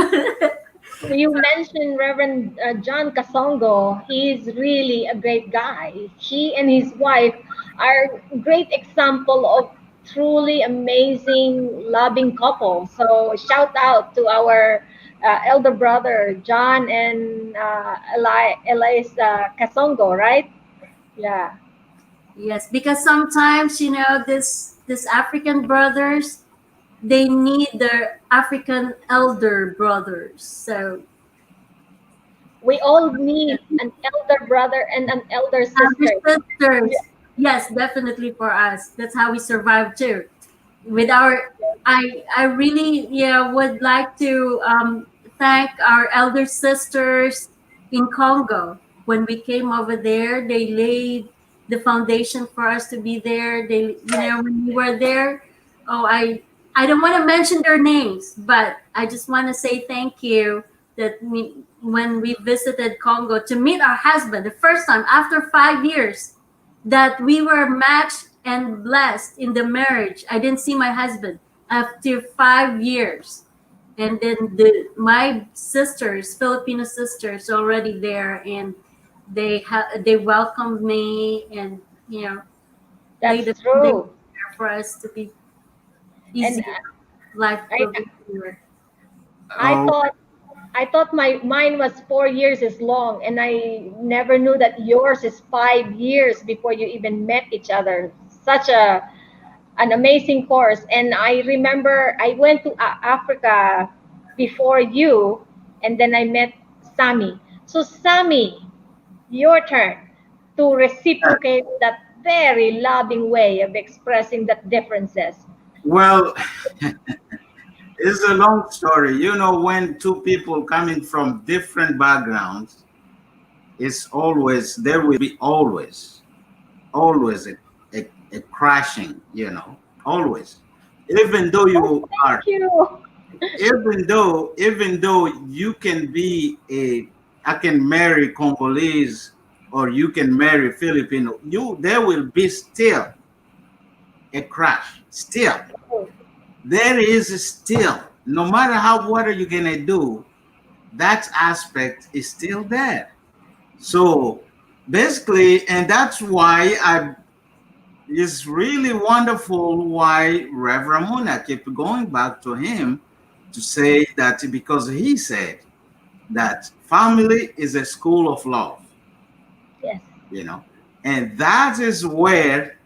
You mentioned Reverend John Kasongo. He's really a great guy. He and his wife are great example of truly amazing, loving couple. So shout out to our elder brother John and Elias Kasongo, right? Yeah. Yes, because sometimes this African brothers, they need their African elder brothers. So We all need an elder brother and an elder elder sister. sisters, yes, definitely for us. That's how we survive too. With our, I really, would like to thank our elder sisters in Congo. When we came over there, they laid the foundation for us to be there. They, when we were there, Oh, I don't want to mention their names, but I just want to say thank you that when we visited Congo to meet our husband the first time after 5 years, that we were matched and blessed in the marriage. I didn't see my husband after 5 years. And then my sisters, Filipino sisters, already there, and they welcomed me, and laid the That's foundation true. there for us to be And easier. Life I will be easier. I Oh, thought I thought mine was 4 years is long, and I never knew that yours is 5 years before you even met each other. Such a an amazing course. And I remember I went to Africa before you, and then I met Sammy. So Sammy, your turn to reciprocate that very loving way of expressing that differences. well, it's a long story. You know, when two people coming from different backgrounds, it's always, there will be always a crashing, always. Even though Oh, you thank are, you. even though you can be I can marry Congolese or you can marry Filipino, there will be still a crash. Still, there is still, no matter what are you gonna do, that aspect is still there. So basically, and that's why it's really wonderful why Reverend Muna kept going back to him to say that, because he said that family is a school of love, Yes. you know, and that is where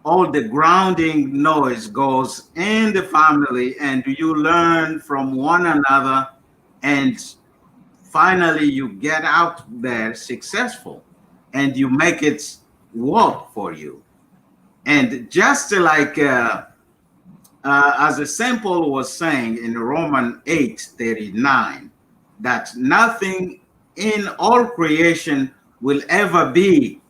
all the grounding noise goes in the family, and you learn from one another, and finally you get out there successful and you make it work for you. And just like as a sample was saying in Roman 8:39, that nothing in all creation will ever be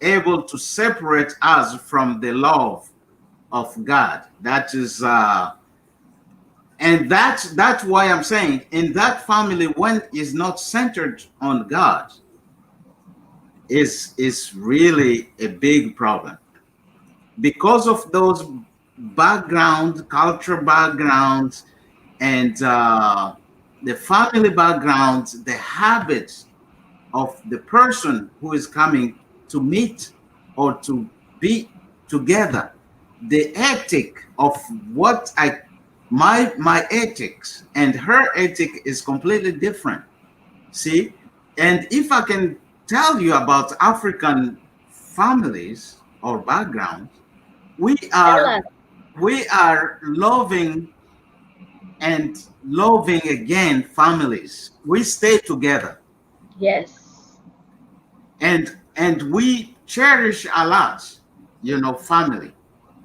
able to separate us from the love of God. That is, and that's why I'm saying in that family, when it's not centered on God, is really a big problem because of those background, culture backgrounds, and the family backgrounds, the habits of the person who is coming to meet or to be together, the ethic of what my ethics and her ethic is completely different. See, and if I can tell you about African families or backgrounds, we Tell are us. we are loving and loving again families. We stay together, Yes. and we cherish a lot, family,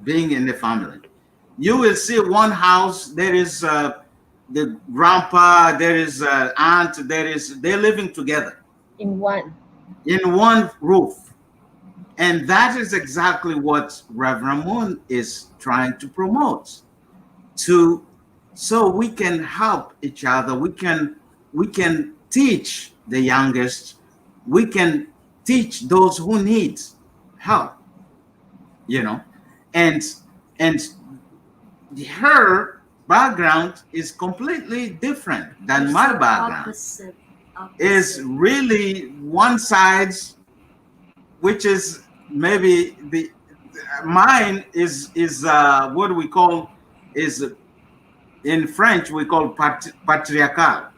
being in the family. You will see one house, there is the grandpa, there is aunt, they're living together In one. in one roof. And that is exactly what Reverend Moon is trying to promote, to so we can help each other. We can teach the youngest. We can teach those who need help. You know, and and her background is completely different than You're my so background. opposite. Is Opposite. really one side, which is maybe the mine is what we call is in French we call patriarchal,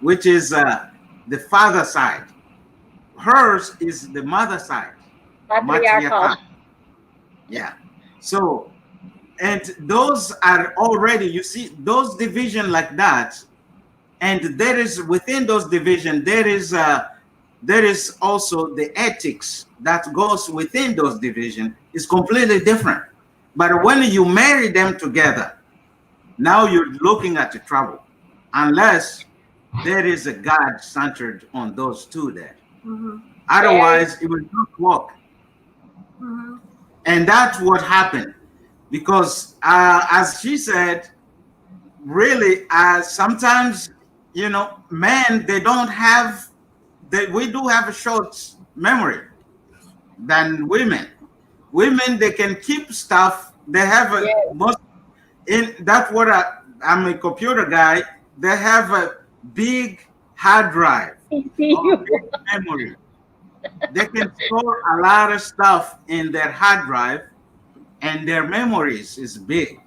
which is the father side. Hers is the mother side, Patriarchal. matriarchal. Yeah. So, and those are already, you see those division like that, and there is within those division there is also the ethics that goes within those division is completely different. But when you marry them together, now you're looking at the trouble, unless there is a God centered on those two there. Mm-hmm. Very Otherwise, it will not work. Mm-hmm. And that's what happened. because as she said, really, sometimes, men, they don't have, we do have a short memory than women. Women, they can keep stuff. They have a Yes. most in that's what I'm a computer guy. They have a big hard drive I see or you. big memory. They can store a lot of stuff in their hard drive, and their memories is big.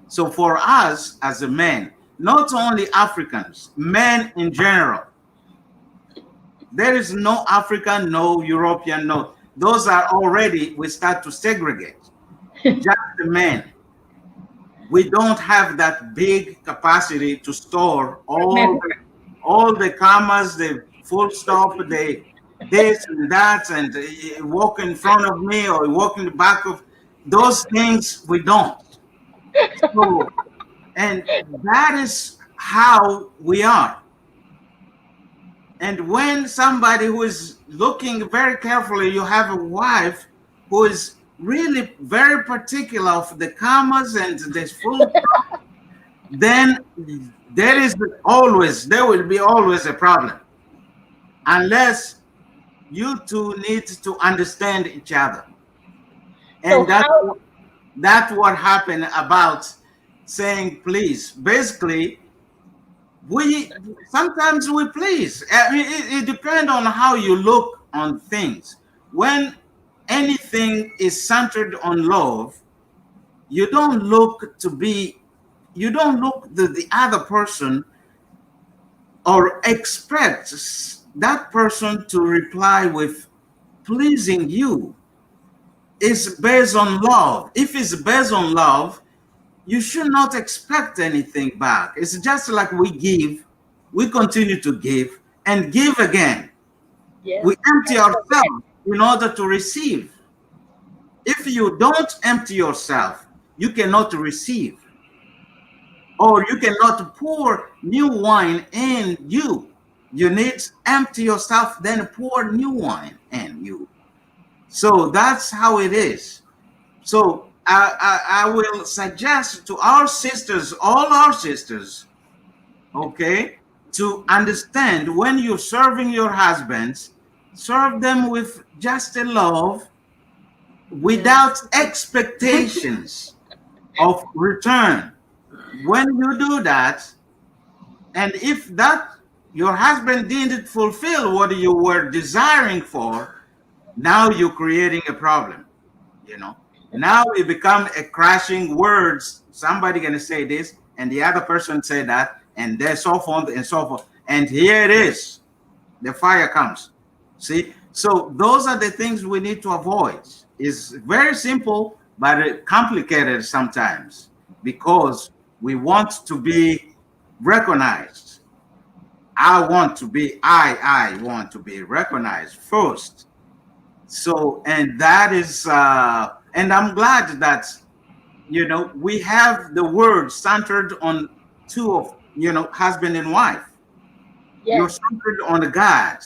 So for us as a men, not only Africans, men in general, there is no African, no European, no. Those are already, we start to segregate. Just the men. We don't have that big capacity to store all the commas, the full stop, the this and that, and walk in front of me or walk in the back of those things. We don't. So, and that is how we are. And when somebody who is looking very carefully, you have a wife who is really very particular of the commas and the full, then there will be always a problem, unless you two need to understand each other. So And that's what happened about saying please. Basically, we sometimes we please. I mean, it depends on how you look on things. When anything is centered on love, you don't look to be, you don't look the other person or expect that person to reply with pleasing you. It's based on love. If it's based on love, you should not expect anything back. It's just like we give, we continue to give and give again. yes. We empty ourselves in order to receive. If you don't empty yourself, you cannot receive, or you cannot pour new wine in you. You need to empty yourself, then pour new wine in you. So that's how it is. So I will suggest to our sisters, all our sisters, okay, to understand when you're serving your husbands, serve them with just a love without expectations of return. When you do that, and if that your husband didn't fulfill what you were desiring for, now you're creating a problem, you know. Now it become a crashing words. Somebody gonna say this, and the other person say that, and then so forth and so forth. And here it is, the fire comes. See, so those are the things we need to avoid. It's very simple, but complicated sometimes because we want to be recognized. I want to be recognized first. So, and that is, and I'm glad that, you know, we have the word centered on two of, you know, husband and wife. You're Yes. centered on the God.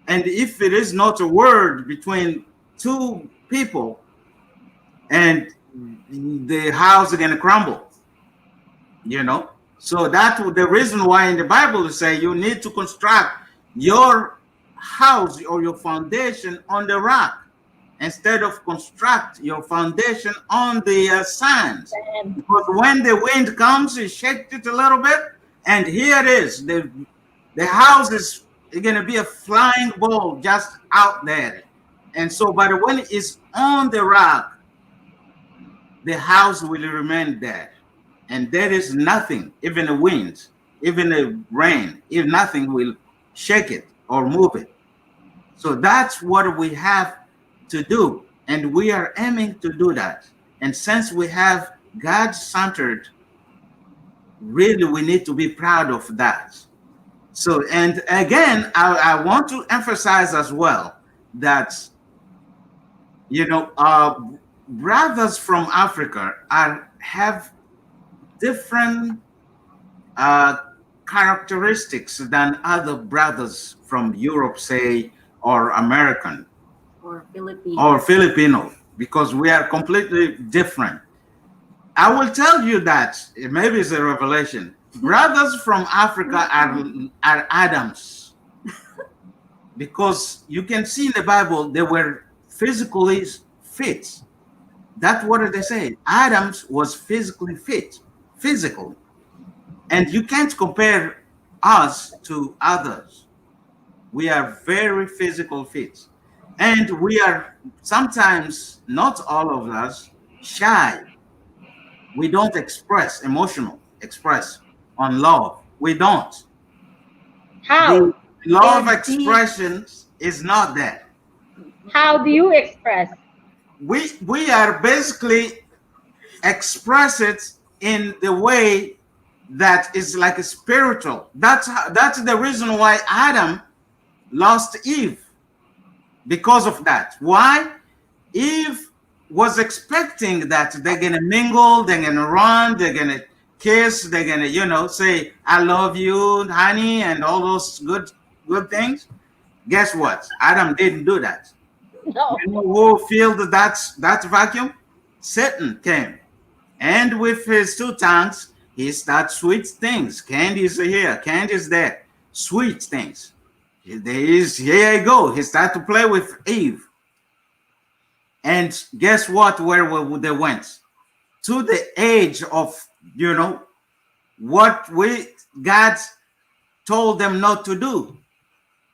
And if it is not a word between two people, and the house is going to crumble, you know. So that's the reason why in the Bible they say you need to construct your house or your foundation on the rock instead of construct your foundation on the sands. And Because when the wind comes, it shakes it a little bit, and here it is. The house is going to be a flying ball just out there. And so, but when it's on the rock, the house will remain there. And there is nothing, even the wind, even the rain, if nothing will shake it or move it. So that's what we have to do. And we are aiming to do that. And since we have God centered, really we need to be proud of that. So, and again, I want to emphasize as well that, you know, brothers from Africa have different characteristics than other brothers from Europe, say, or American or Filipino. or Filipino, because we are completely different. I will tell you that maybe it's a revelation. Brothers from Africa are Adams, because you can see in the Bible they were physically fit. That's what they say. Adams was physically fit, physically, and you can't compare us to others. We are very physical fit, and we are sometimes, not all of us, shy. We don't express on love. We don't. How? The love Yeah, expressions is not there. How do you express? We are basically express it in the way that is like a spiritual. That's the reason why Adam lost Eve, because of that. Why? Eve was expecting that they're gonna mingle, they're gonna run, they're gonna kiss, they're gonna, say I love you, honey, and all those good things. Guess what? Adam didn't do that. No. You know who filled that vacuum? Satan came, and with his two tongues, he started sweet things. Candy's here, candy's there, sweet things. Here you go. He started to play with Eve. And guess what? Where they went? To the age of, what God told them not to do.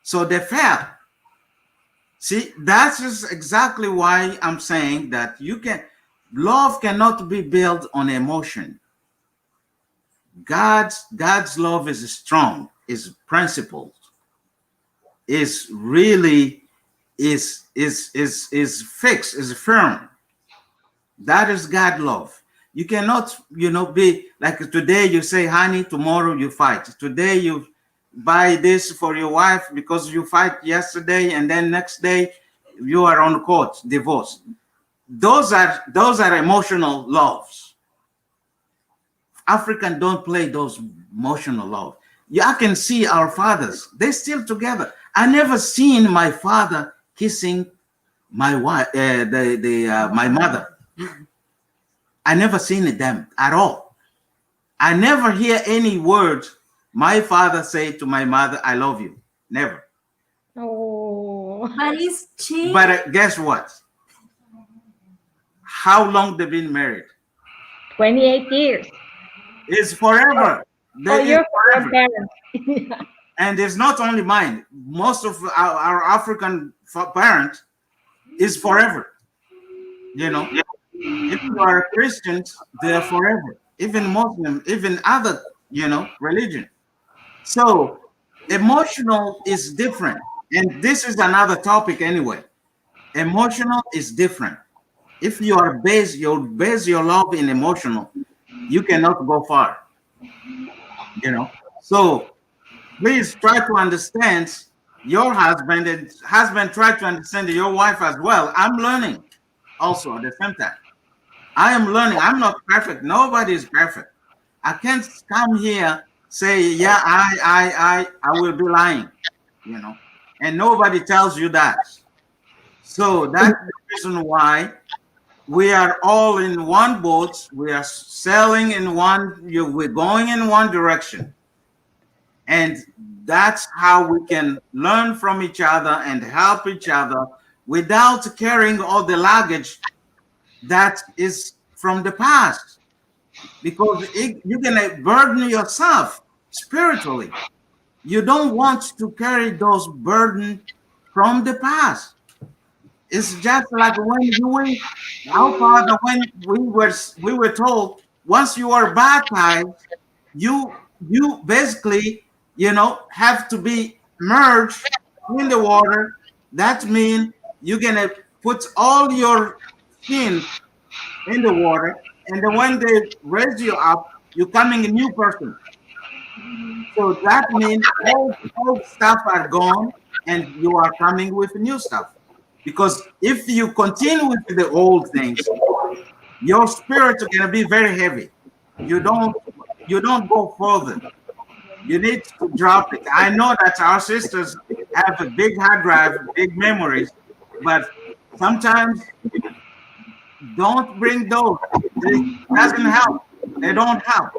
So they fell. See, that's just exactly why I'm saying that love cannot be built on emotion. God's love is strong, is principled, is really is fixed, is firm. That is God love. You cannot, be like today you say honey, tomorrow you fight. Today you buy this for your wife because you fight yesterday, and then next day you are on court, divorce. Those are emotional loves. Africans don't play those emotional love. Yeah, I can see our fathers, they're still together. I never seen my father kissing my wife, my mother. I never seen them at all. I never hear any words my father say to my mother, I love you. Never. Oh. But it's changed. But guess what? How long they've been married? 28 years. It's forever. Oh, your Forever. parents. And it's not only mine. Most of our African parents is forever. If you are Christians, they're forever. Even Muslim, even other, religion. So emotional is different. And this is another topic anyway. Emotional is different. If you base your love in emotional, you cannot go far. So please try to understand your husband, and husband try to understand your wife as well. I'm learning also at the same time. I am learning. I'm not perfect. Nobody is perfect. I can't come here say, yeah, I will be lying, and nobody tells you that. So that's the reason why we are all in one boat. We are sailing in one, we're going in one direction. And that's how we can learn from each other and help each other without carrying all the luggage that is from the past. Because you're going to burden yourself spiritually. You don't want to carry those burdens from the past. It's just like when our father, when we were told, once you are baptized, you basically, have to be merged in the water. That means you're gonna put all your sin in the water, and then when they raise you up, you're coming a new person. So that means all stuff are gone, and you are coming with new stuff. Because if you continue with the old things, your spirit is gonna be very heavy. You don't go further. You need to drop it. I know that our sisters have a big hard drive, big memories, but sometimes don't bring those. It doesn't help. They don't help.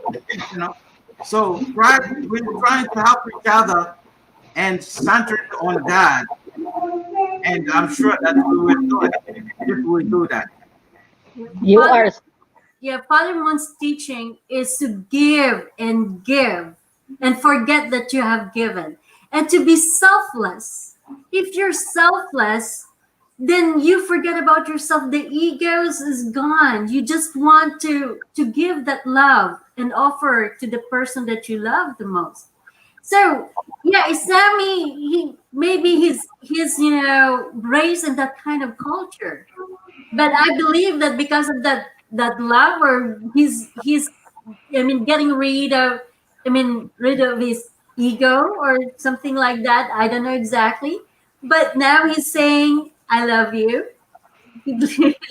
You know. So we're trying to help each other and centered on God, and I'm sure that we will do it if we do that. You are Yeah, Father Moon's teaching is to give and forget that you have given and to be selfless. If you're selfless, then you forget about yourself. The egos is gone. You just want to give that love and offer to the person that you love the most. So yeah, Isami, maybe he's raised in that kind of culture, but I believe that because of that love, or he's I mean getting rid of his ego or something like that. I don't know exactly, but now he's saying I love you. He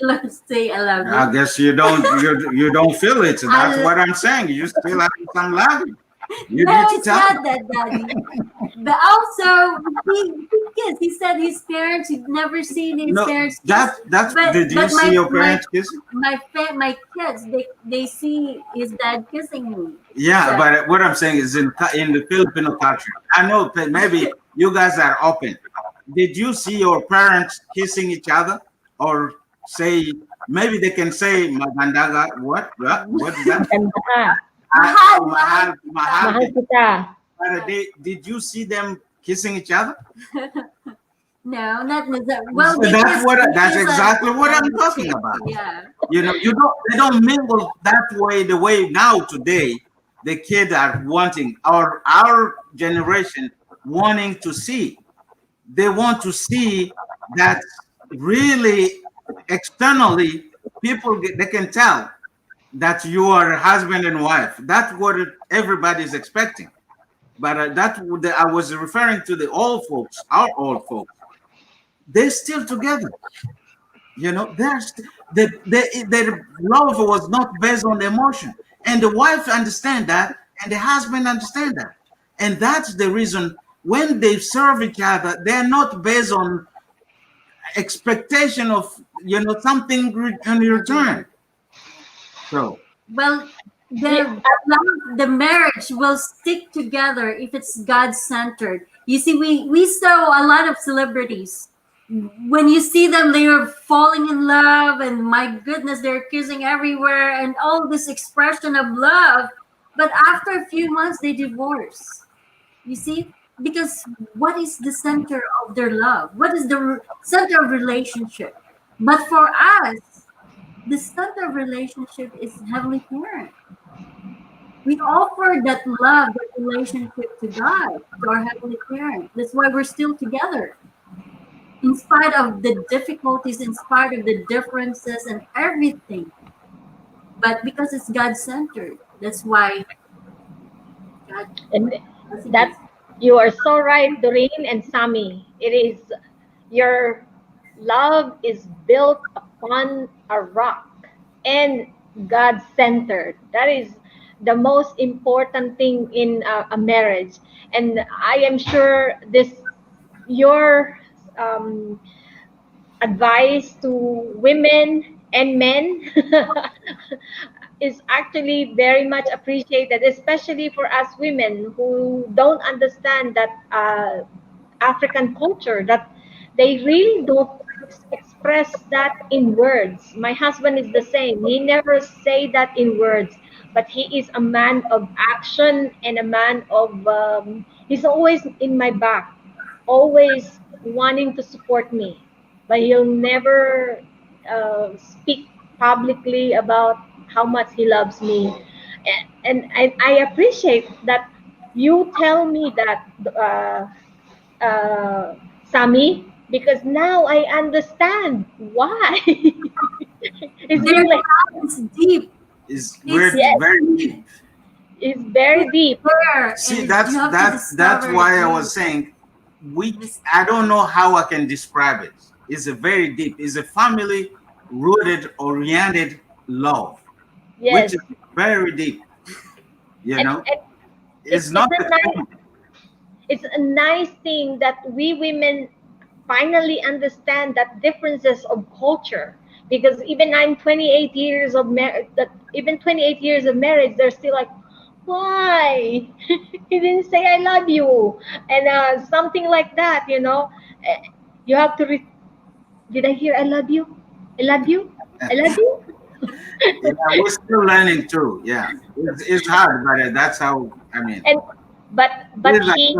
loves to say I love I you. guess you don't feel it. So that's I- what I'm saying. You still have some love. You No, need to it's tell not them. that, Daddy. But also, he said his parents, he'd never seen his No, parents kiss. that's. Did you But see your parents kissing? my kids, they see his dad kissing me. Yeah, So- but what I'm saying is in the Filipino culture. I know that maybe you guys are open. Did you see your parents kissing each other, or say maybe they can say magandaga? What is that? ganda ka. Mahal, Mahal, mahal. Mahal kita. But did you see them kissing each other? No, not necessarily. Well, So that's they kiss exactly what I'm on the talking cheek. about. Yeah. You know, they don't mingle that way. The way now today, the kids are wanting, or our generation wanting to see. They want to see that really externally, they can tell that you are husband and wife. That's what everybody is expecting. But I was referring to the old folks, our old folks. They're still together. You know, their love was not based on emotion, and the wife understand that, and the husband understand that, and that's the reason when they serve each other, they're not based on expectation of something in return. So Well, the marriage will stick together if it's God centered. You see, we saw a lot of celebrities. When you see them, they are falling in love, and my goodness, they're kissing everywhere, and all this expression of love. But after a few months, they divorce. You see, because what is the center of their love? What is the center of relationship? But for us, the center of relationship is Heavenly Parent. We offer that love, that relationship to God, to our Heavenly Parent. That's why we're still together. In spite of the difficulties, in spite of the differences and everything. But because it's God centered, that's why God. And that you are so right, Doreen and Sami. It is your love is built upon a rock and God centered. That is the most important thing in a marriage. And I am sure this your um, advice to women and men is actually very much appreciated, especially for us women who don't understand that African culture, that they really don't express that in words. My husband is the same. He never say that in words, but he is a man of action and a man of. He's always in my back, always wanting to support me, but he'll never speak publicly about how much he loves me. And I appreciate that you tell me that, Sami, because now I understand why. It's Their really, love is deep. it's Yes. very deep. it's very deep. There, See, and that's you have to that's discover why it. I was saying I don't know how I can describe it. It's a very deep. It's a family rooted, oriented love, which Yes. is very deep. You And, know, and it's not it's a the nice same. it's a nice thing that we women finally understand that differences of culture. because even I'm 28 years of that even 28 years of marriage, they're still like, why? He didn't say I love you, and something like that, you know. You have to. Did I hear I love you? I love you. I love you. Yeah, we're still learning too. Yeah, it's hard, but that's how. I mean, And but it but is like he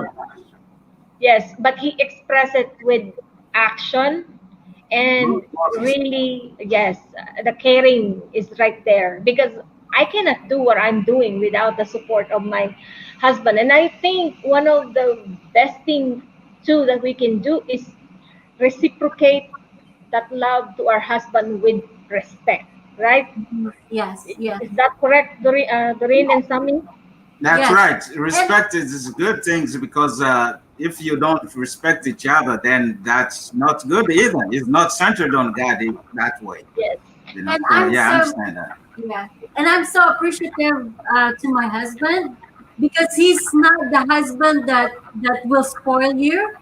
yes, but he expressed it with action, and brute force. really yes, the caring is right there, because I cannot do what I'm doing without the support of my husband. And I think one of the best thing too that we can do is reciprocate that love to our husband with respect, right? Yes, yes, Is that correct, Doreen and Sami? That's yes. right. And Respect is a good thing because if you don't respect each other, then that's not good either. It's not centered on God that way. Yes. You know. and So I'm yeah, I so understand that. yeah, and I'm so appreciative to my husband because he's not the husband that will spoil you,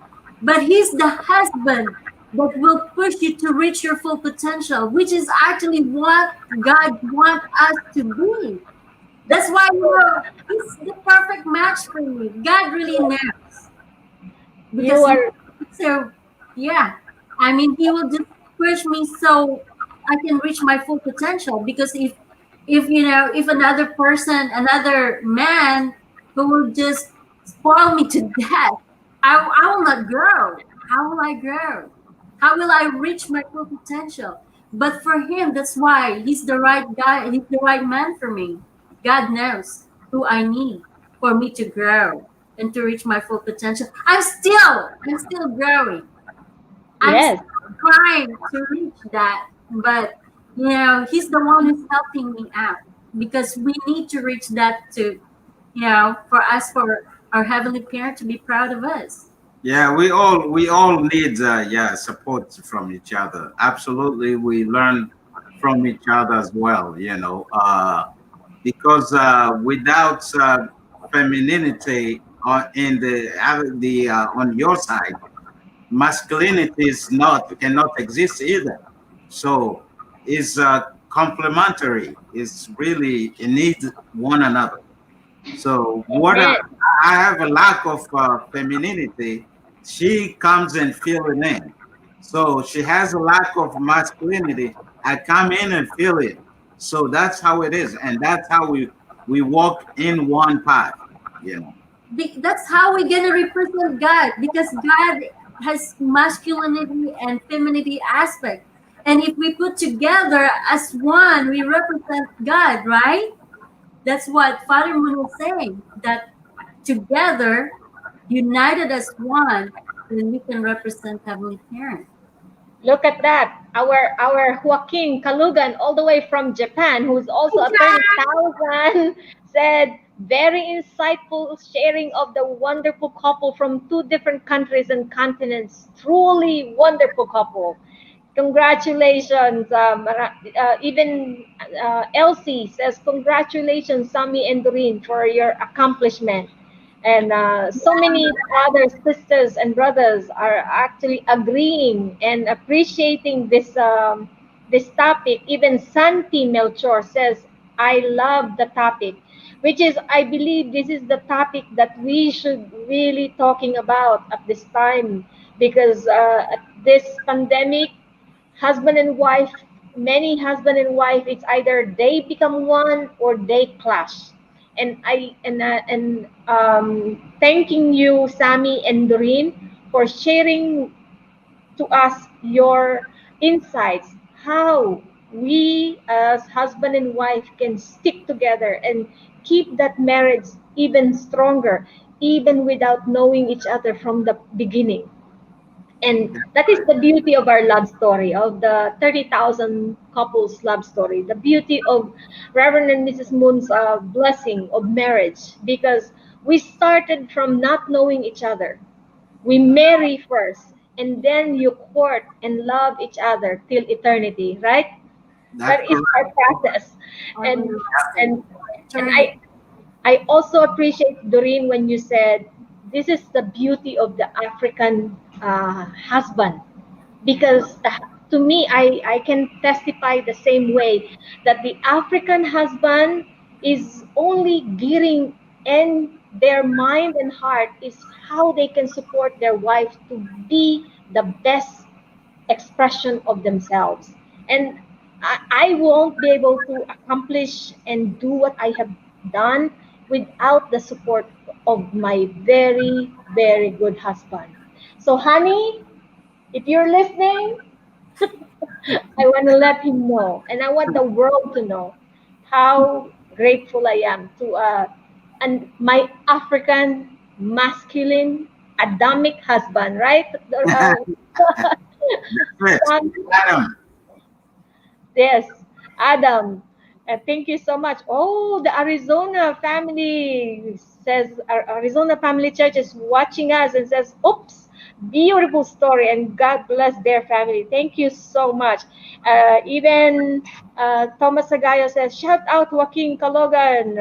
but he's the husband that will push you to reach your full potential, which is actually what God wants us to be. That's why he's the perfect match for me. God really knows You because he are so yeah. I mean, he will just push me so I can reach my full potential. Because if if another person, another man who will just spoil me to death, I will not grow. How will I grow? How will I reach my full potential? But for him, that's why he's the right guy. He's the right man for me. God knows who I need for me to grow and to reach my full potential. I'm still growing. I'm yes. still trying to reach that, but he's the one who's helping me out because we need to reach that to, for us, for our heavenly parent to be proud of us. Yeah, we all need yeah, support from each other. Absolutely, we learn from each other as well. Because without femininity in the on your side, masculinity is not cannot exist either. So it's complementary. It's really it needs one another. So what Amen. I have a lack of femininity, she comes and fill it in. So she has a lack of masculinity. I come in and fill it. So that's how it is, and that's how we walk in one path. You know. That's how we're gonna represent God because God has masculinity and femininity aspect. And if we put together as one, we represent God, right? That's what Father Moon is saying. That together, united as one, then we can represent Heavenly Parent. Look at that. Our Joaquin Kalugan, all the way from Japan, who's also a 30,000, said, very insightful sharing of the wonderful couple from two different countries and continents. Truly wonderful couple. Congratulations. Even Elsie says, congratulations, Sami and Doreen, for your accomplishment. And so many other sisters and brothers are actually agreeing and appreciating this topic. Even Santi Melchor says, I love the topic, which is, I believe this is the topic that we should really talking about at this time, because this pandemic, husband and wife, many husband and wife, it's either they become one or they clash. And thanking you, Sami and Doreen, for sharing to us your insights, how we as husband and wife can stick together and keep that marriage even stronger, even without knowing each other from the beginning. And that is the beauty of our love story, of the 30,000 couples love story, the beauty of Reverend and Mrs. Moon's blessing of marriage, because we started from not knowing each other. We marry first, and then you court and love each other till eternity, right? That's That is our correct. process. And Everlasting. and and Eternity. I also appreciate, Doreen, when you said this is the beauty of the African husband, because to me, I can testify the same way that the African husband is only gearing in their mind and heart is how they can support their wife to be the best expression of themselves. And I won't be able to accomplish and do what I have done without the support of my very, very good husband. So, honey, if you're listening, I want to let him know, and I want the world to know how grateful I am to and my African masculine Adamic husband, right? Chris, Son, Adam, yes, Adam. Thank you so much. Oh, the Arizona family says Arizona Family Church is watching us and says, "Oops, beautiful story," and God bless their family. Thank you so much. Even Thomas Sagayo says, "Shout out Joaquin Calogan,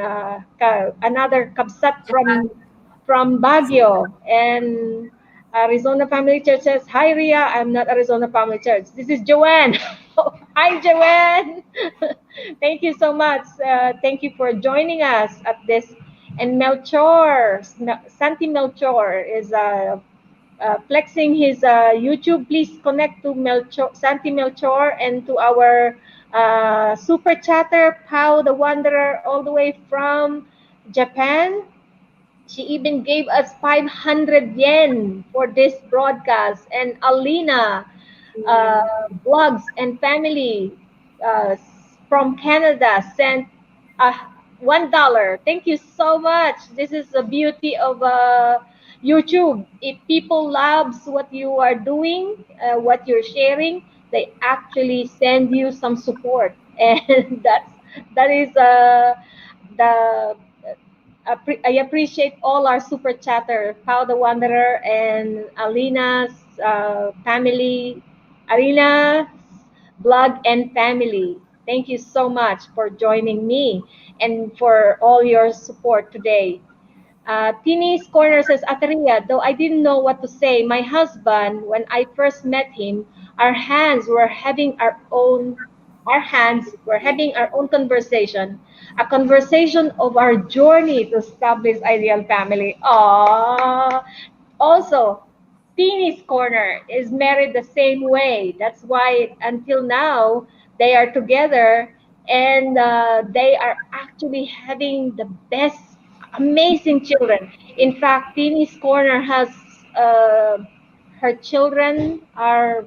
another kabsat from Baguio," and Arizona Family Church says, "Hi Ria, I'm not Arizona Family Church. This is Joanne." Hi Joanne. Thank you so much. Thank you for joining us at this. And Melchor, Santi Melchor is flexing his YouTube. Please connect to Melchor, Santi Melchor, and to our super chatter, Pau the Wanderer, all the way from Japan. She even gave us 500 yen for this broadcast. And Alina, Blogs and Family uh, from Canada sent uh, $1. Thank you so much. This is the beauty of YouTube. If people loves what you are doing, what you're sharing, they actually send you some support, and that is the I appreciate all our super chatter, Pau the Wanderer and Alina's family, Alina's blog and family. Thank you so much for joining me and for all your support today. Tini's Corner says, Ateria, though I didn't know what to say, my husband, when I first met him, our hands were having our hands were having our own conversation, a conversation of our journey to establish ideal family. Aww. Also, Teeny's Corner is married the same way. That's why until now they are together, and they are actually having the best, amazing children. In fact, Teeny's Corner has her children are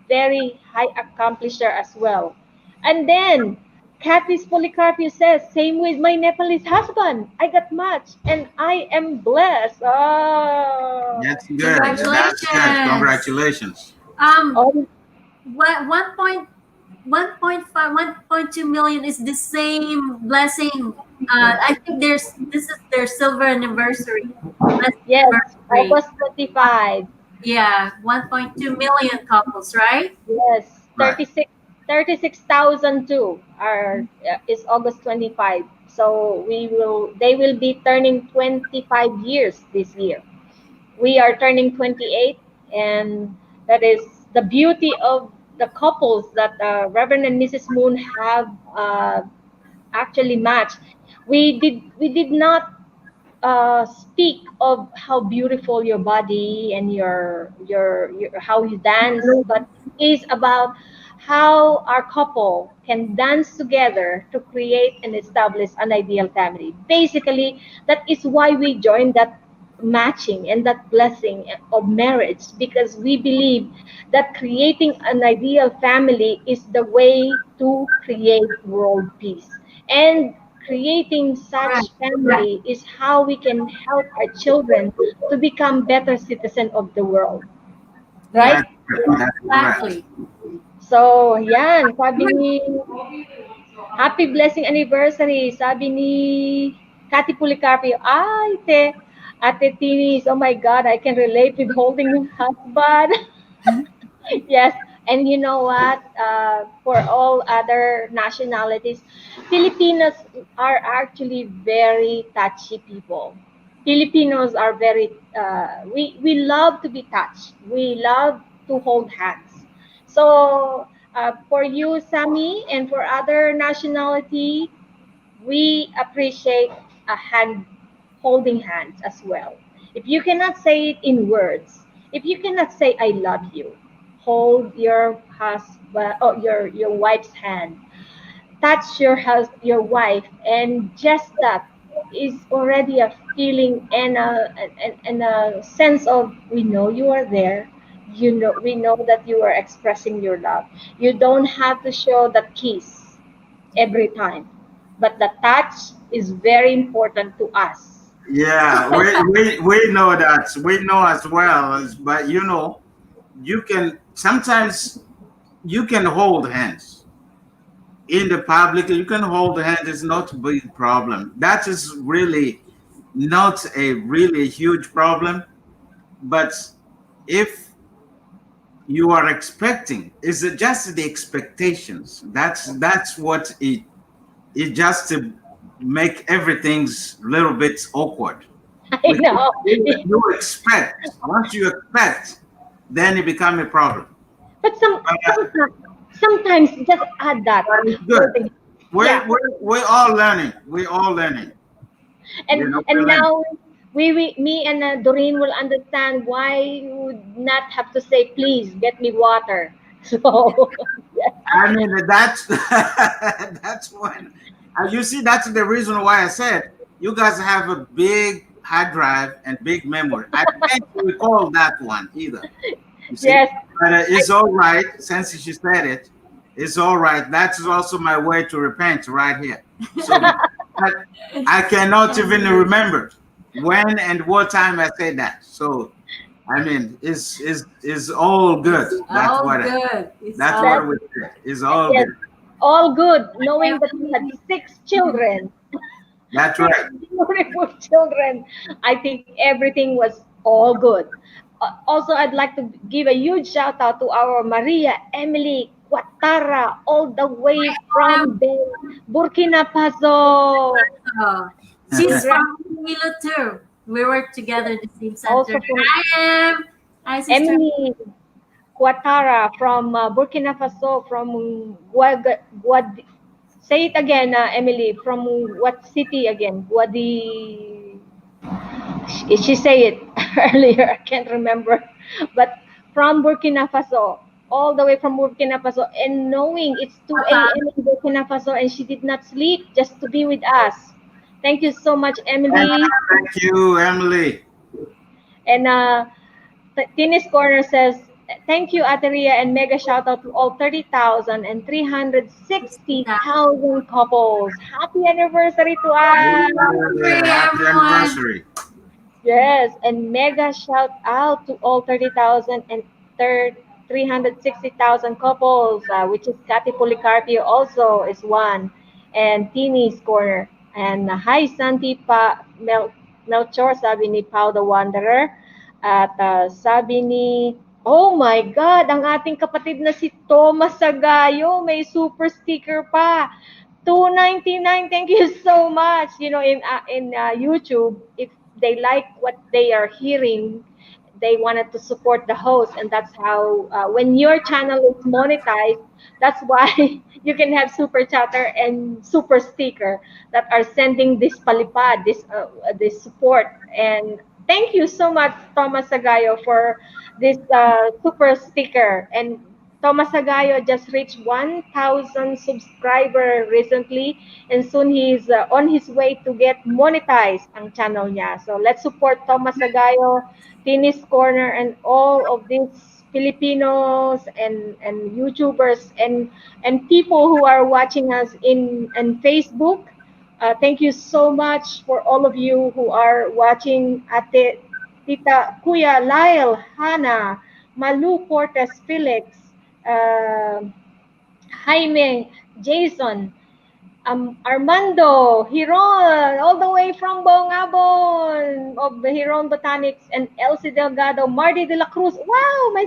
very high accomplisher as well. And then Kathy's Polycarpio says, same with my Nepalese husband. I got matched and I am blessed. Oh, that's good. That's good. Congratulations. oh, What 1.2 million is the same blessing. I think this is their silver anniversary. Blessing yes, anniversary. August 25. Yeah, 1.2 million couples, right? Yes, Right. 36,000 too are is August 25. So they will be turning 25 years this year. We are turning 28, and that is the beauty of the couples that Reverend and Mrs. Moon have actually matched. We did not speak of how beautiful your body and your how you dance, but it is about how our couple can dance together to create and establish an ideal family. Basically, that is why we joined that matching and that blessing of marriage, because we believe that creating an ideal family is the way to create world peace. And creating Right. such family is how we can help our children to become better citizens of the world, Yeah, right? That's good. That's correct. exactly. So, yan, sabi ni Happy Blessing Anniversary, sabi ni Cathy Policarpio, ay, Ate Tinis, oh my God, I can relate with holding your husband. Yes, and you know what? For all other nationalities, Filipinos are actually very touchy people. Filipinos are very we love to be touched. We love to hold hands. So for you, Sammy, and for other nationality, we appreciate a hand holding hands as well. If you cannot say it in words, if you cannot say I love you, hold your husband or your wife's hand, touch your wife, and just that is already a feeling and a sense of we know you are there. You know, we know that you are expressing your love. You don't have to show the kiss every time, but the touch is very important to us. Yeah, we know that. We know as well. But you know, you can sometimes you can hold hands in the public. You can hold hands. It's not a big problem. That is really not a really huge problem. But if you are expecting, is it just the expectations? That's what it just to make everything's a little bit awkward. I know. You expect, once you expect, then it become a problem. But Uh, sometimes just add that. but it's good. Yeah. We're all learning. We're all learning. You know, we're And learning. now me and Doreen will understand why you would not have to say please get me water. So yeah. I mean, that's that's when you see. That's the reason why I said you guys have a big hard drive and big memory. I can't recall that one either. You see, Yes. but it's all right since she said it. It's all right. That's also my way to repent right here. So I cannot even remember when and what time I said that. So I mean, it's all good. That's Oh, what good. It's that's all what we said. It's all Yes. good. All good, knowing that you had 6 children, That's six right. beautiful children. I think everything was all good. Also, I'd like to give a huge shout out to our Maria Emily Quatara, all the way from Burkina Faso. Oh, she's Congrats. from Manila too. We work together in the same Also center. from I am. Hi, sister. Emily Quatara from Burkina Faso, from say it again, Emily, from what city again? Guadi. She say it earlier. I can't remember, but from Burkina Faso, all the way from Burkina Faso, and knowing it's 2 a.m. in Burkina Faso, and she did not sleep just to be with us. Thank you so much, And Emily. thank you, Emily. And Tinis Corner says, thank you, Ateria, and mega shout out to all 30,000 and 360,000 couples. Happy anniversary to us. Yeah, happy everyone. anniversary. Yes, and mega shout out to all 30,000 and 360,000 couples, which is Kati Policarpio also is one, and Tini's Corner. And hi, Santi Melchor, sabi ni Pau the Wanderer. At sabi ni, oh my God, ang ating kapatid na si Thomas Sagayo, may super sticker pa. 299. Thank you so much. You know, in YouTube, if they like what they are hearing, they wanted to support the host, and that's how when your channel is monetized, that's why you can have super chatter and super sticker that are sending this palipad, this support. And thank you so much, Thomas Sagayo, for this super sticker. And Thomas Sagayo just reached 1,000 subscriber recently, and soon he's on his way to get monetized ang channel niya. So let's support Thomas Sagayo, Tinis Corner, and all of these Filipinos and YouTubers and people who are watching us in Facebook. Thank you so much for all of you who are watching. Ate Tita Kuya Lyle, Hannah, Malu Cortez, Felix, uh, Jaime, Jason, Armando, Hiron, all the way from Bongabon of the Hiron Botanics, and Elsie Delgado, Marty de la Cruz. Wow, my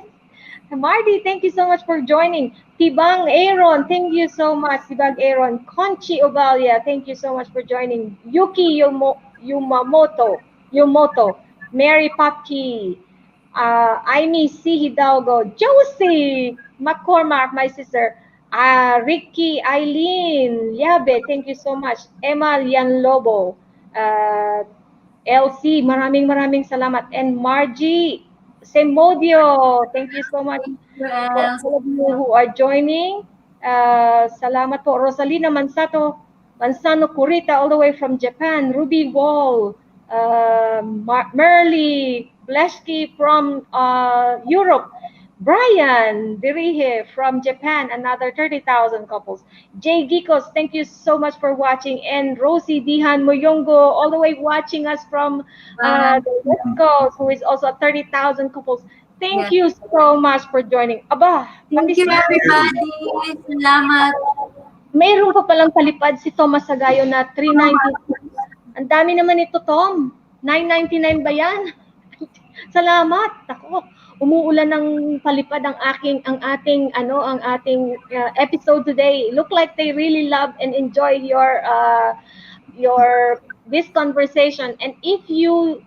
Marty, thank you so much for joining. Tibang Aaron, thank you so much. Tibang Aaron, Conchi Ovalia, thank you so much for joining. Yuki Yumoto, Mary Paki, Aimee C. Hidalgo, Josie McCormack, my sister, Ricky, Eileen, Yabe, thank you so much. Emma Lian Lobo, uh, LC, maraming salamat. And Margie Semodio, thank you so much Who for else? all of you who are joining. Salamat po. Rosalina Mansano Kurita, all the way from Japan. Ruby Wall, Merly Blesky from Europe. Brian Dirihe from Japan, another 30,000 couples. Jay Gikos, thank you so much for watching. And Rosie Dihan Moyongo, all the way watching us from the West Coast, who is also 30,000 couples. Thank Yes. you so much for joining. Aba, Thank you, pati everybody. Salamat. mayroon pa palang palipad si Thomas Sagayo na 390. Ang dami naman ito, Tom. 999 ba yan? Salamat. Ako, umuulan ng palipad ang ating episode today. Look like they really love and enjoy your this conversation. And if you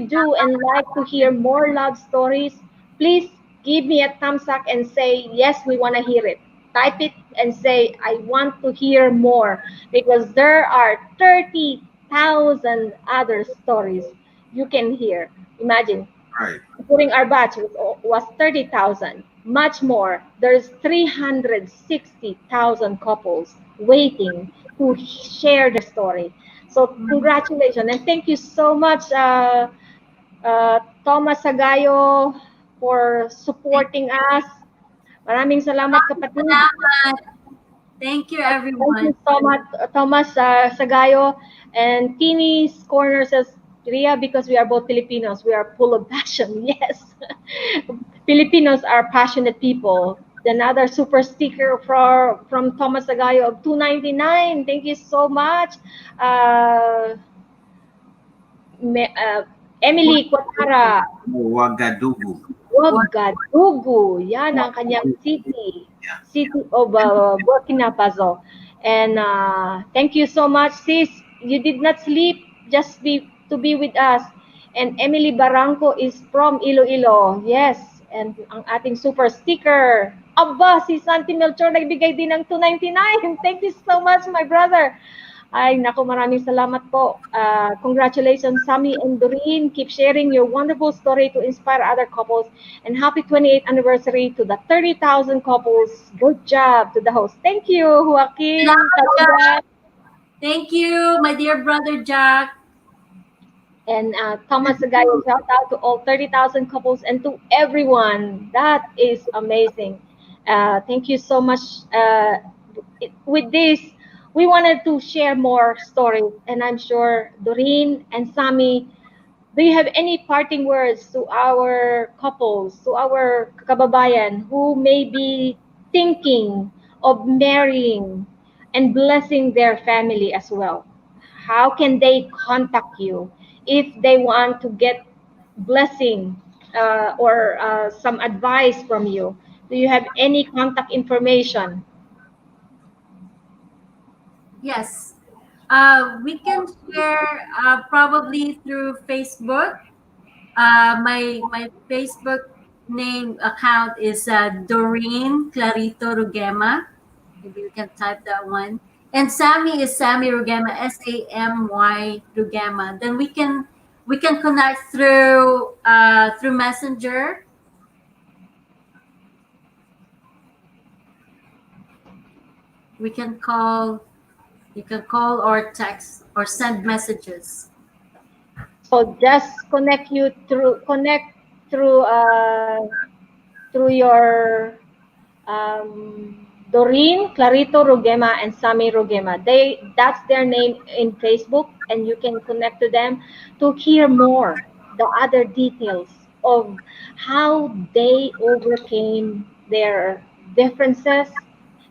do and like to hear more love stories, please give me a thumbs up and say yes, we want to hear it. Type it and say I want to hear more, because there are 30,000 other stories you can hear. Imagine, Right. during our batch was 30,000, much more. There's 360,000 couples waiting to share the story. So congratulations and thank you so much, Thomas Sagayo, for supporting us. Maraming salamat, kapatid. Salamat. Thank you, Thank everyone. you so much, Thomas Sagayo. And Tini's Corner says, Ria, because we are both Filipinos, we are full of passion. Yes. Filipinos are passionate people. Another super sticker from Thomas Sagayo of 299. Thank you so much. Emily Quatara, Ouagadougou. Ouagadougou. Yan ang kanyang city. City of Burkina Faso. And thank you so much, sis. You did not sleep just to be with us. And Emily Barranco is from Iloilo. Yes. And ang ating super sticker. Aba, si Santi Melchor nagbigay din ng 299. Thank you so much, my brother. Ay, naku, maraming salamat po. Congratulations, Sammy and Doreen. Keep sharing your wonderful story to inspire other couples. And happy 28th anniversary to the 30,000 couples. Good job to the host. Thank you, Joaquin. Salamat. Thank you, my dear brother Jack. And Thomas Sagayo, shout out to all 30,000 couples and to everyone. That is amazing. Thank you so much. With this, we wanted to share more stories, and I'm sure Doreen and Sami, do you have any parting words to our couples, to our kababayan who may be thinking of marrying and blessing their family as well? How can they contact you if they want to get blessing or some advice from you? Do you have any contact information? Yes. We can share probably through Facebook. My Facebook name account is Doreen Clarito Rugema. Maybe you can type that one. And Sammy is Sammy Rugema, Samy Rugema. Then we can connect through Messenger. We can call. You can call or text or send messages. So just connect through your Doreen Clarito Rugema and Sami Rugema. That's their name in Facebook, and you can connect to them to hear more the other details of how they overcame their differences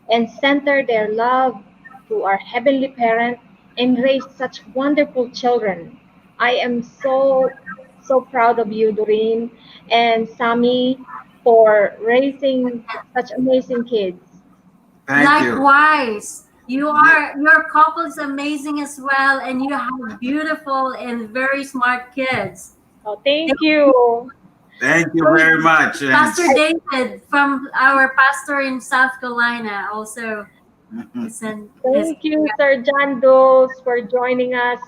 and center their love to our heavenly parent and raised such wonderful children. I am so proud of you, Doreen and Sami, for raising such amazing kids. Thank you. Likewise, your couple is amazing as well, and you have beautiful and very smart kids. Oh, thank you. Thank you very much. And Pastor David from our pastor in South Carolina also sent his. Thank you, Sir John Does, for joining us.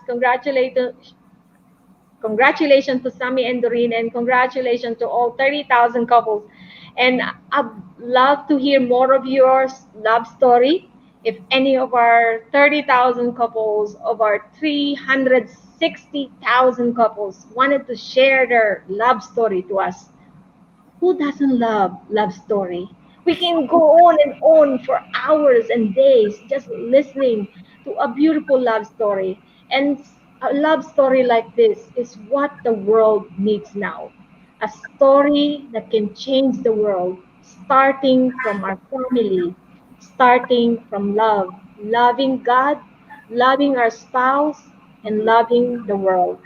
Congratulations to Sammy and Doreen, and congratulations to all 30,000 couples. And I'd love to hear more of your love story. If any of our 30,000 couples, of our 360,000 couples wanted to share their love story to us, who doesn't love love story? We can go on for hours and days just listening to a beautiful love story. And a love story like this is what the world needs now. A story that can change the world, starting from our family, starting from love, loving God, loving our spouse, and loving the world.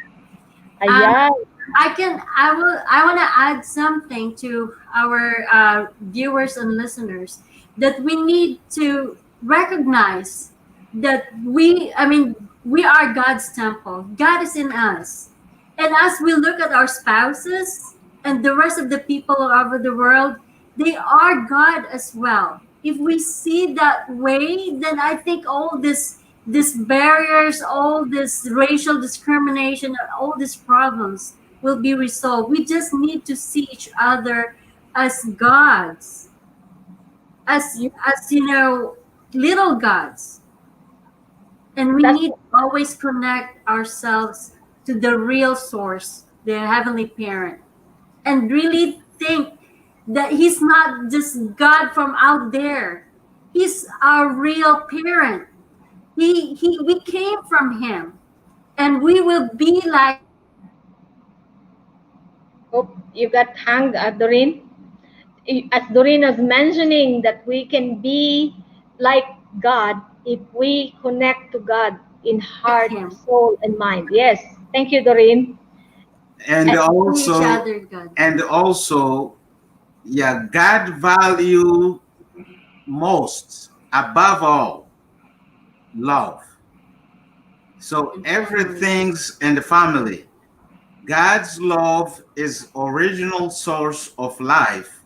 Um, Ayan. I want to add something to our viewers and listeners, that we need to recognize that we are God's temple. God is in us. And as we look at our spouses and the rest of the people all over the world, they are God as well. If we see that way, then I think all these barriers, all this racial discrimination, all these problems will be resolved. We just need to see each other as gods, as little gods, and we That's need to always connect ourselves to the real source, the heavenly parent, and really think that he's not just God from out there. He's our real parent. He we came from him, and we will be like. Oh, you got hung, Doreen. As Doreen was mentioning, that we can be like God if we connect to God in heart, Him. soul, and mind. Yes. Thank you, Doreen. and Each also other, God. and also, yeah, God value most above all love. So everything's in the family. God's love is original source of life,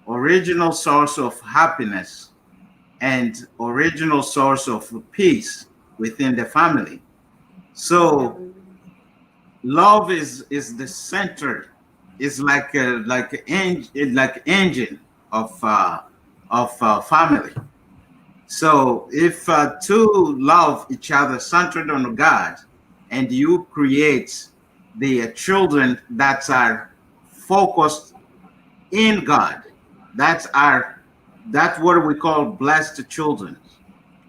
original source of happiness, and original source of peace within the family. So love is the center. It's like engine of family. So if two love each other centered on God, and you create the children that are focused in God, that's what we call blessed children.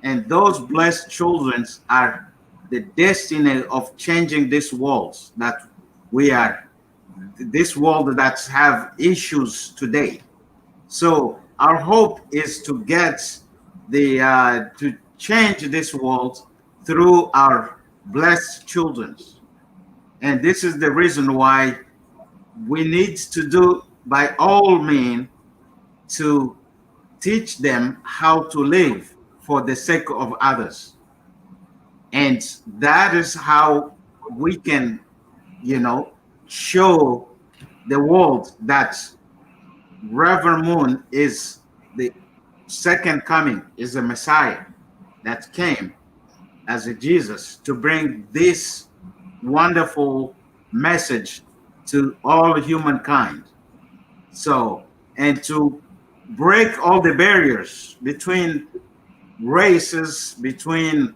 And those blessed children are the destiny of changing this world that we are, this world that have issues today. So our hope is to get the to change this world through our blessed children. And this is the reason why we need to do by all means to teach them how to live for the sake of others. And that is how we can, show the world that Reverend Moon is the second coming, is a Messiah that came as a Jesus to bring this wonderful message to all humankind. So, and to break all the barriers between races, between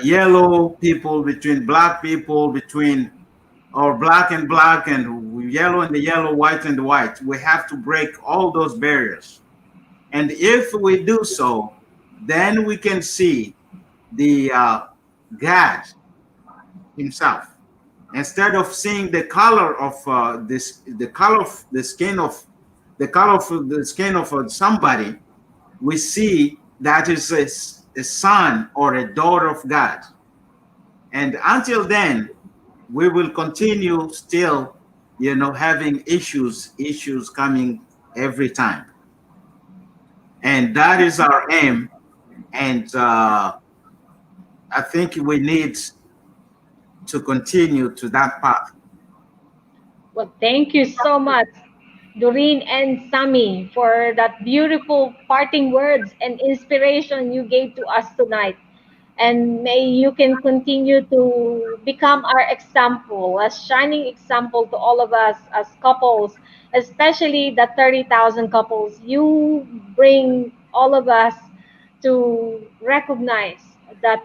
yellow people, between black people, between or black and black, and yellow and the yellow, white and the white. We have to break all those barriers. And if we do so, then we can see the God Himself. Instead of seeing the color of the color of the skin of somebody, we see that is a son or a daughter of God. And until then, we will continue still, having issues coming every time. And that is our aim. And I think we need to continue to that path. Well, thank you so much, Doreen and Sami, for that beautiful parting words and inspiration you gave to us tonight. And may you can continue to become our example, a shining example to all of us as couples, especially the 30,000 couples. You bring all of us to recognize that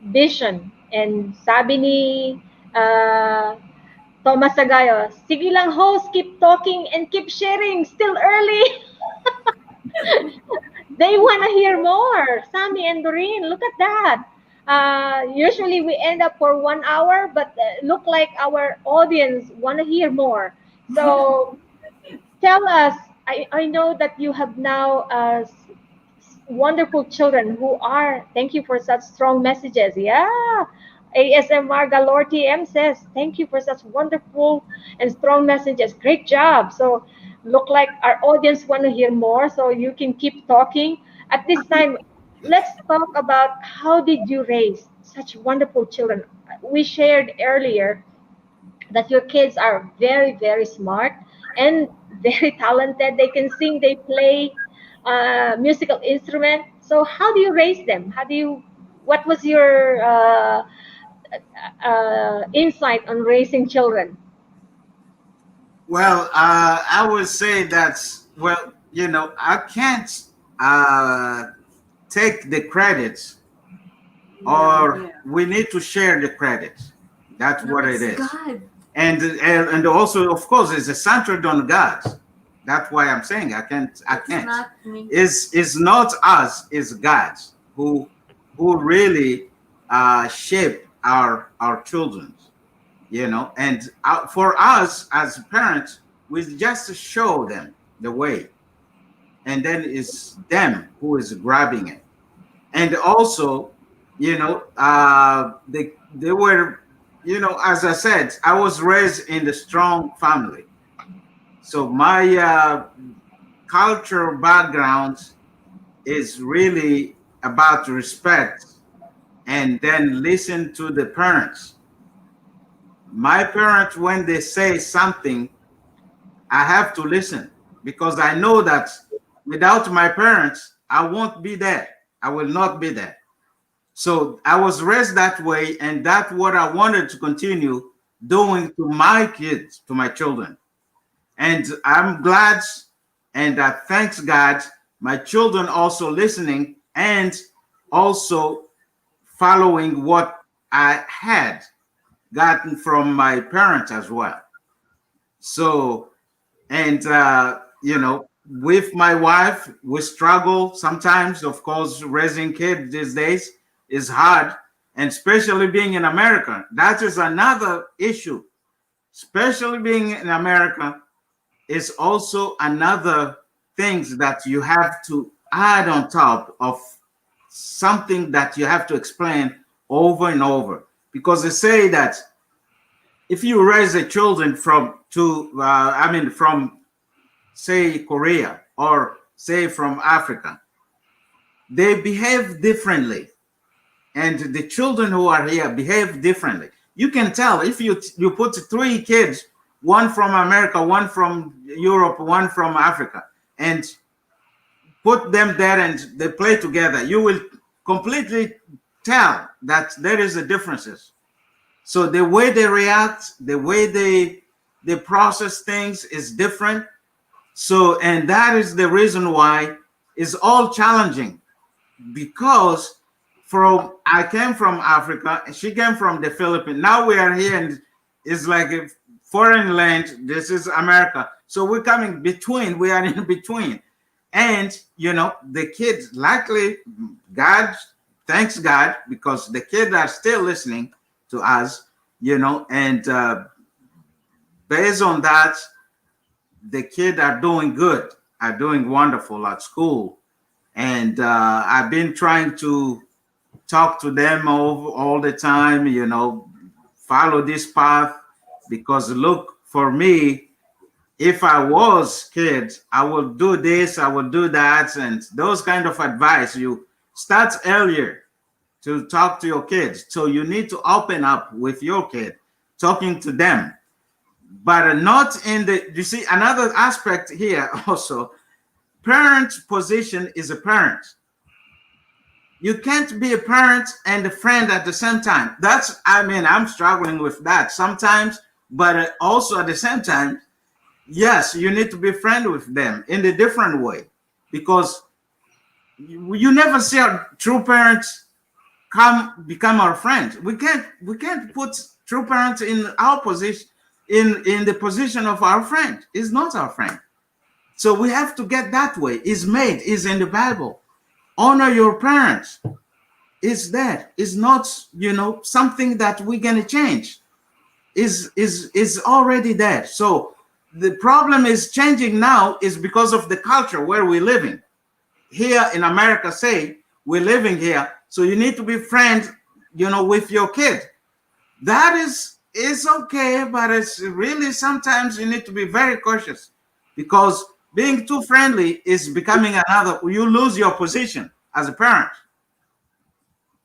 vision. And sabi ni uh, Thomas Sagayo, sige lang host, keep talking and keep sharing. Still early. They want to hear more. Sammy and Doreen, look at that. Usually we end up for 1 hour, but look like our audience want to hear more. So tell us, I know that you have now wonderful children who are, thank you for such strong messages. Yeah. ASMR Galore TM says, thank you for such wonderful and strong messages. Great job. So look like our audience want to hear more, so you can keep talking. At this time, let's talk about how did you raise such wonderful children. We shared earlier that your kids are very, very smart and very talented. They can sing, they play musical instrument. So how do you raise them? How do you, what was your insight on raising children? Well, I would say that's, well, I can't uh, take the credits, or Yeah. we need to share the credits. That's No, what it it's is. God. And also, of course, it's centered on God. That's why I'm saying I It's can't. not me. It's not us, it's God who really shape our children, and for us as parents, we just show them the way, and then it's them who is grabbing it. And also, they were, as I said, I was raised in the strong family, so my cultural background is really about respect, and then listen to the parents. My parents, when they say something, I have to listen, because I know that without my parents, I won't be there. I will not be there. So I was raised that way, and that's what I wanted to continue doing to my kids, to my children. And I'm glad, and thanks God, my children also listening and also following what I had gotten from my parents as well. So, and with my wife, we struggle sometimes. Of course, raising kids these days is hard, and especially being in America, that is another issue. Especially being in America is also another things that you have to add on top of something that you have to explain over and over, because they say that if you raise a children from say Korea, or say from Africa, they behave differently, and the children who are here behave differently. You can tell if you put three kids, one from America, one from Europe, one from Africa, and put them there and they play together, you will completely tell that there is a differences. So the way they react, the way they process things is different. So, and that is the reason why it's all challenging, because from I came from Africa, she came from the Philippines. Now we are here, and it's like a foreign land. This is America. So we're coming between, we are in between. And the kids, luckily, God, thanks God, because the kids are still listening to us, and based on that, the kids are doing good, are doing wonderful at school. And I've been trying to talk to them all the time, follow this path, because look, for me, if I was kids, I would do this, I would do that, and those kind of advice. You start earlier to talk to your kids. So you need to open up with your kid, talking to them. but not in the, you see, another aspect here also, parent position is a parent. You can't be a parent and a friend at the same time. That's, I mean, I'm struggling with that sometimes, but also at the same time, yes, you need to be friend with them in a different way, because you never see our true parents become our friends. We can't put true parents in our position, in the position of our friend. Is not our friend. So we have to get that way. Is in the Bible. Honor your parents. Is that is not, something that we're gonna change. Is already there. So the problem is changing now is because of the culture where we're living. Here in America, say we're living here, so you need to be friends, with your kid. That is okay, but it's really sometimes you need to be very cautious, because being too friendly is becoming another. You lose your position as a parent,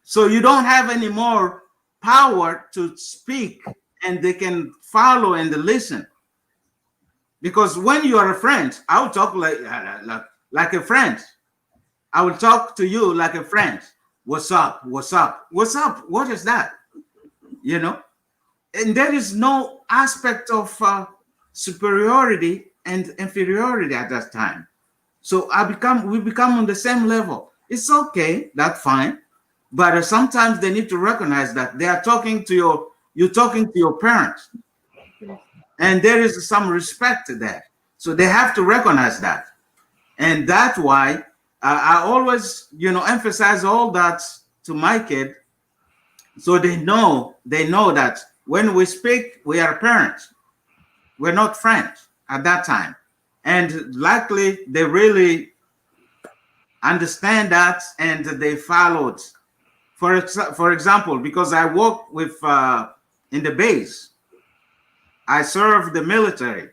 so you don't have any more power to speak, and they can follow and listen. Because when you are a friend, I will talk like a friend. I will talk to you like a friend. What's up? What's up? What's up? What is that? And there is no aspect of superiority and inferiority at that time. So we become on the same level. It's okay, that's fine. But sometimes they need to recognize that they are talking to you're talking to your parents. And there is some respect to that. So they have to recognize that. And that's why I always, emphasize all that to my kid, so they know that when we speak, we are parents. We're not friends at that time. And likely they really understand that, and they followed. For example, because I work with in the base, I serve the military,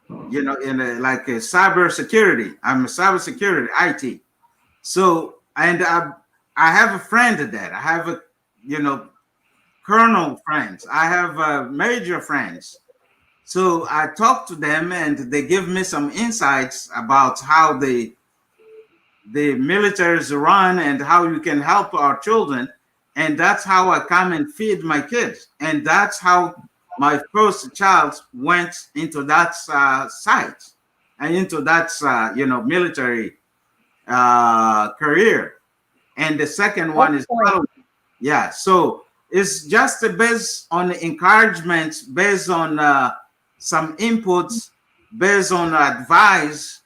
in a cyber security. I'm a cyber security IT. So, and I have a friend there. I have a, colonel friends. I have major friends. So I talk to them, and they give me some insights about how the militaries run and how you can help our children. And that's how I come and feed my kids. And that's how my first child went into that site and into that, military career. And the second one is following. Yeah. So it's just based on encouragement, based on some inputs, based on advice,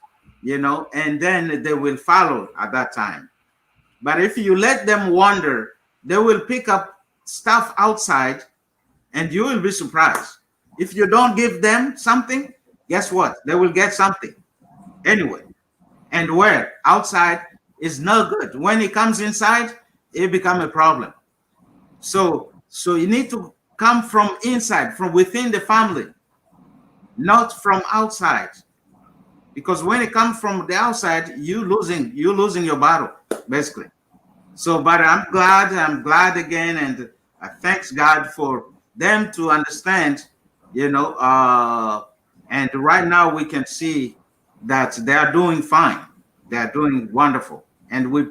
and then they will follow at that time. But if you let them wander, they will pick up stuff outside, and you will be surprised. If you don't give them something, guess what? They will get something anyway. And where? Outside is no good. When it comes inside, it becomes a problem. So you need to come from inside, from within the family, not from outside. Because when it comes from the outside, you're losing your battle, basically. So, but I'm glad again, and I thanks God for them to understand, and right now we can see that they are doing fine. They are doing wonderful. And we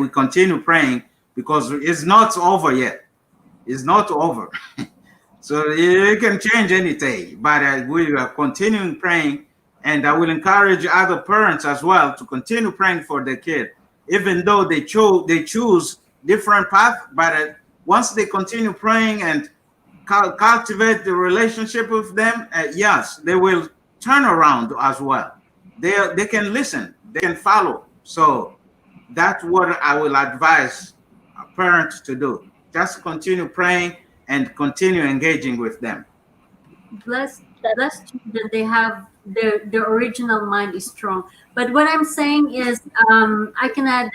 continue praying, because it's not over yet. It's not over. So it can change any day, but we are continuing praying, and I will encourage other parents as well to continue praying for their kid, even though they choose different path. But once they continue praying and cultivate the relationship with them, yes, they will turn around as well. They can listen, they can follow. So that's what I will advise parents to do. Just continue praying and continue engaging with them. Blessed children, they have their original mind is strong. But what I'm saying is, I can add,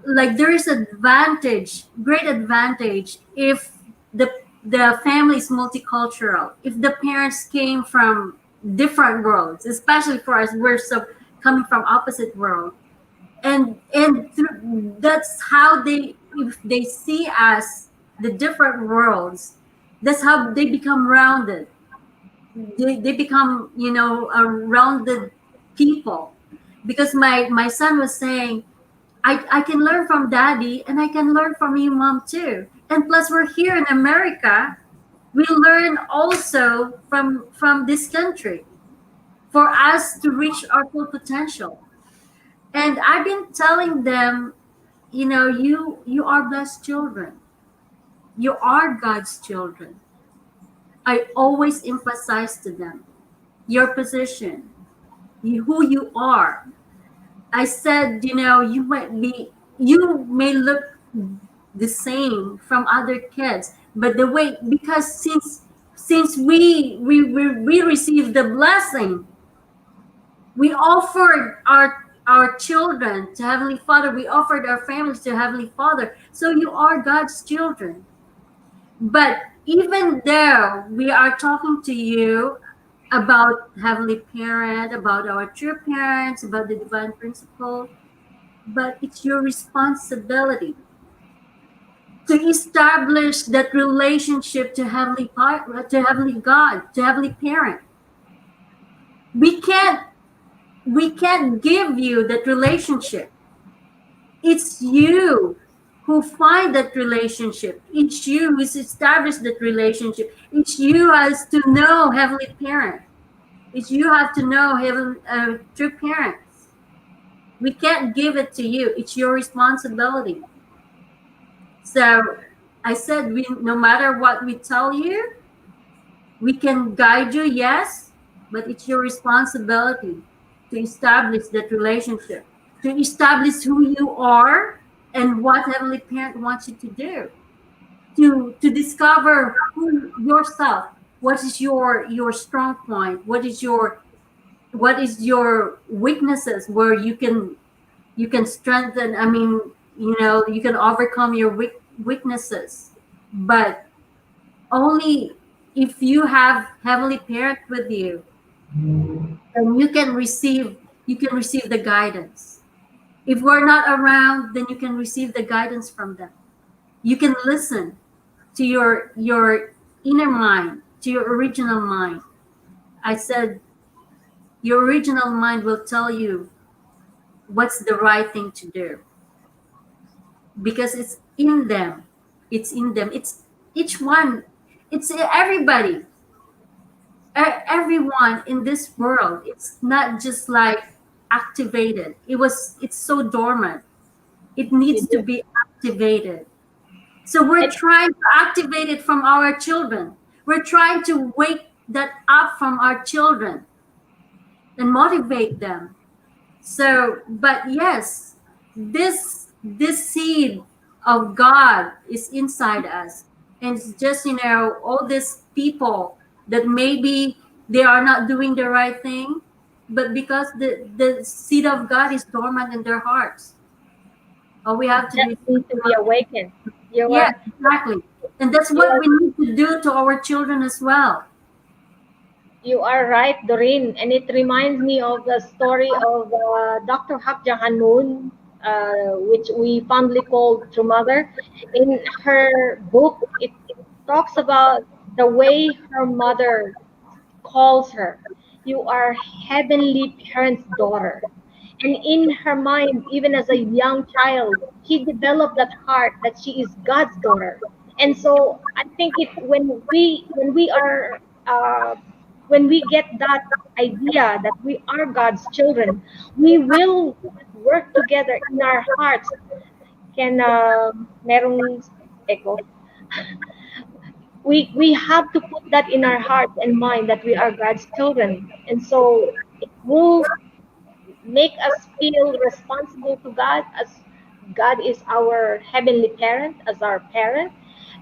like, there is great advantage if the family is multicultural. If the parents came from different worlds, especially for us, we're coming from opposite world, and that's how if they see us, the different worlds, that's how they become rounded. they become, a rounded people. Because my son was saying, I can learn from daddy and I can learn from you, mom, too. And plus, we're here in America. We learn also from this country for us to reach our full potential. And I've been telling them, you are blessed children. You are God's children. I always emphasize to them your position, who you are. I said, you may look the same from other kids, but the way, because since we received the blessing, we offered our children to Heavenly Father. We offered our families to Heavenly Father. So you are God's children. But even though we are talking to you about Heavenly Parent, about our true parents, about the divine principle, but it's your responsibility to establish that relationship to to Heavenly God, to Heavenly Parent. We can't give you that relationship. It's you who find that relationship. It's you who's established that relationship. It's you has to know Heavenly Parent. It's you have to know Heaven, true parents. We can't give it to you. It's your responsibility. So I said, no matter what we tell you, we can guide you, yes, but it's your responsibility to establish that relationship, to establish who you are and what Heavenly Parent wants you to do, to discover who yourself, what is your strong point, what is your weaknesses, where you can strengthen. I mean, you can overcome your weaknesses, but only if you have Heavenly Parent with you, and you can receive the guidance. If we're not around, then you can receive the guidance from them. You can listen to your inner mind, to your original mind. I said your original mind will tell you what's the right thing to do, because it's in them. It's in them. It's each one. It's everybody. Everyone in this world. It's not just like activated. It's so dormant. It needs to be activated. So we're trying to activate it from our children. We're trying to wake that up from our children and motivate them. So, but yes, this seed of God is inside us. And it's just, all these people that maybe they are not doing the right thing, but because the seed of God is dormant in their hearts. All we have to do That needs to be awakened. You yeah, are, exactly. And that's what we need to do to our children as well. you are right, Doreen, and it reminds me of the story of Dr. Hak Jahan Moon, which we fondly call True Mother. In her book, it talks about the way her mother calls her. You are heavenly parent's daughter. And in her mind, even as a young child, she developed that heart that she is God's daughter. And so I think it when we are when we get that idea that we are God's children, we will work together in our hearts. Can merong echo? We have to put that in our hearts and mind that we are God's children, and so it will make us feel responsible to God, as God is our heavenly parent, as our parent,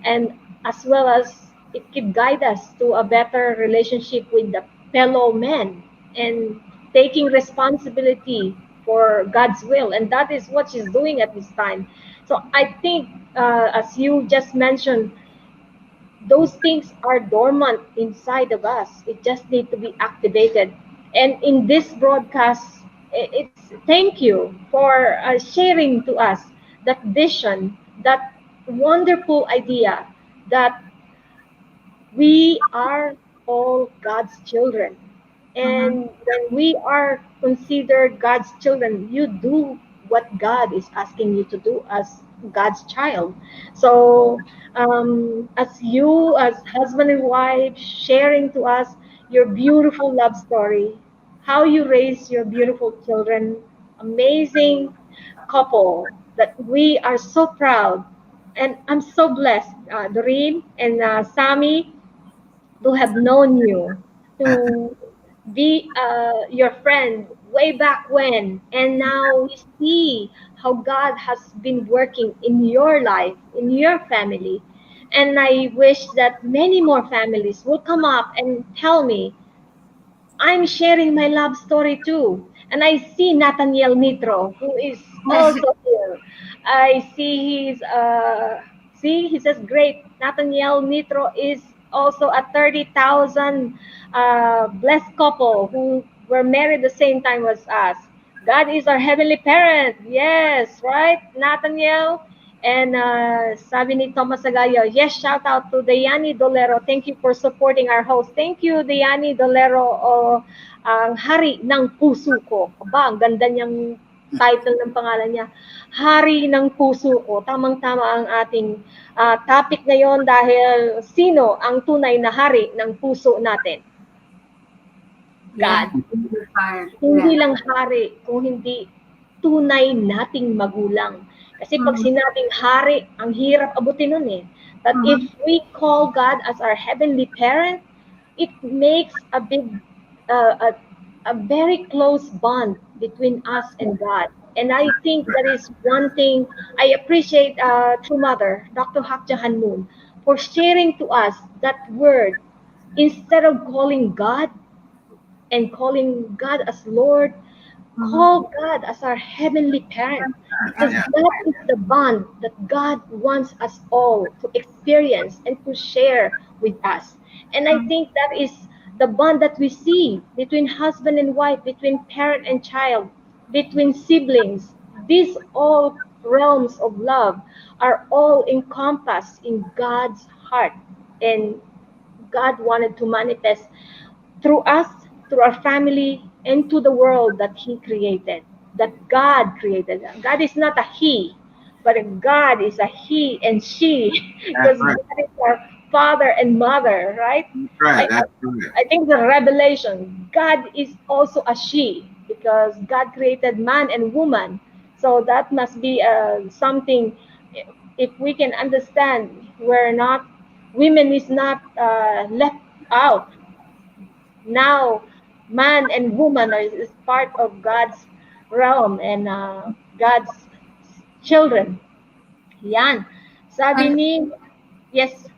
and as well as it could guide us to a better relationship with the fellow men and taking responsibility for God's will. And that is what she's doing at this time. So I think, as you just mentioned, those things are dormant inside of us. It just need to be activated. And in this broadcast, it's thank you for sharing to us that vision, that wonderful idea that we are all God's children. Mhm. And when we are considered God's children, you do what God is asking you to do as God's child. So, as you, as husband and wife, sharing to us your beautiful love story, how you raise your beautiful children, amazing couple that we are so proud. And I'm so blessed, Doreen and Sammy, to have known you, to be your friend way back when. And now we see how God has been working in your life, in your family. And I wish that many more families will come up and tell me, I'm sharing my love story too. And I see Nathaniel Nitro, who is also here. I see he says, great. Nathaniel Nitro is also a 30,000 blessed couple who were married the same time as us. God is our heavenly parent. Yes, right, Nathaniel? And sabi ni Thomas Agayo, yes, shout out to Diani Dolero. Thank you for supporting our host. Thank you, Diani Dolero, ang hari ng puso ko. Aba, ang ganda niyang title ng pangalan niya. Hari ng puso ko. Tamang-tama ang ating topic ngayon dahil sino ang tunay na hari ng puso natin? Yeah. God. Yeah. Hindi lang hari, kung hindi tunay nating magulang. Kasi pag sinabing hari, ang hirap abutin nun eh. But if we call God as our heavenly parent, it makes a big, a very close bond between us and God. And I think that is one thing I appreciate True Mother, Dr. Hak Jahan Moon, for sharing to us that word. Instead of calling God and calling God as Lord, call God as our heavenly parent, because Yeah. that is the bond that God wants us all to experience and to share with us. And I think that is the bond that we see between husband and wife, between parent and child, between siblings. These all realms of love are all encompassed in God's heart. And God wanted to manifest through us, through our family, and to the world that He created, that God created. God is not a He, but God is a He and she, That's because right. God is our father and mother, right? That's right. I, I, That's right. I think the revelation, God is also a she, because God created man and woman. So that must be something, if we can understand, we're not, women is not left out. Now man and woman is part of God's realm and God's children. Yan. Sabi And ni, yes,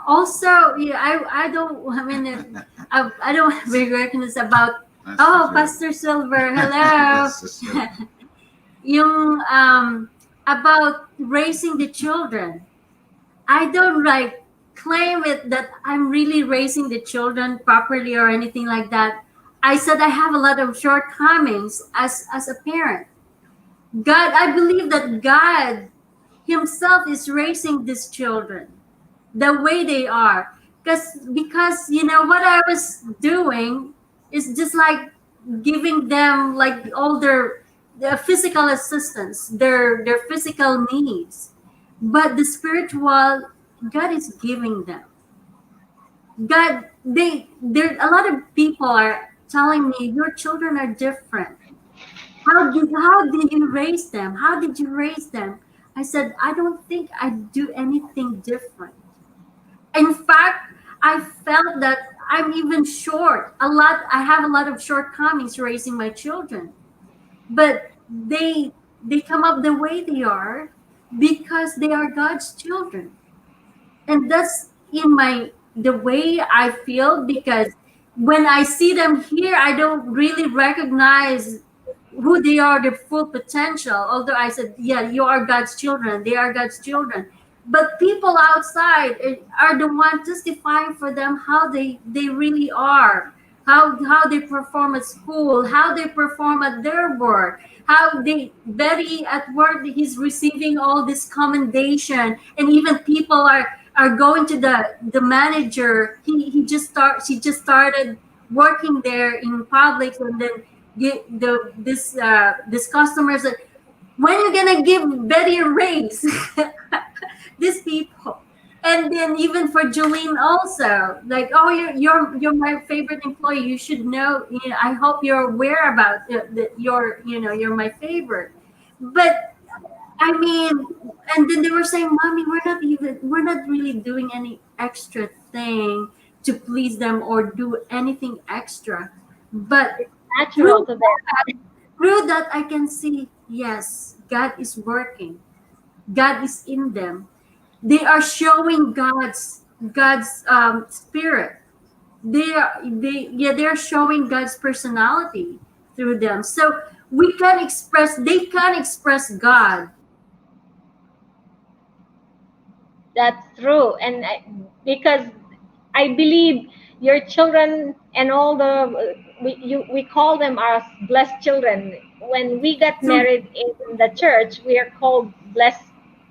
also, yeah, I don't. I mean, I don't have recognize about. That's Oh, right. Pastor Silver, hello. That's right. Yung about raising the children. I don't like claim it that I'm really raising the children properly or anything like that. I said I have a lot of shortcomings as a parent. God, I believe that God Himself is raising these children the way they are. Because you know what I was doing is just like giving them like all their physical assistance, their physical needs. But the spiritual, God is giving them. God, they there a lot of people are telling me your children are different. How did you raise them? How did you raise them? I said, I don't think I do anything different. In fact, I felt that I'm even short. I have a lot of shortcomings raising my children. But they come up the way they are because they are God's children. And that's in my the way I feel, because when I see them here, I don't really recognize who they are, their full potential. Although I said, yeah, you are God's children, they are God's children. But people outside are the ones justifying for them how they really are, how they perform at school, how they perform at their work, how they Betty at work he's receiving all this commendation, and even people are are going to the manager. She just started working there in Publix, and then this customer said, when are you gonna give Betty a raise? These people. And then even for Jolene also, like, oh, you're my favorite employee. You should know. You know, I hope you're aware about that. You're my favorite. But I mean, and then they were saying, "Mommy, we're not really doing any extra thing to please them or do anything extra." But Natural to them. through that, I can see, yes, God is working. God is in them. They are showing God's spirit. They're showing God's personality through them. So they can express God. That's true. Because I believe your children and all the we call them as blessed children. When we got So, married in the church, we are called blessed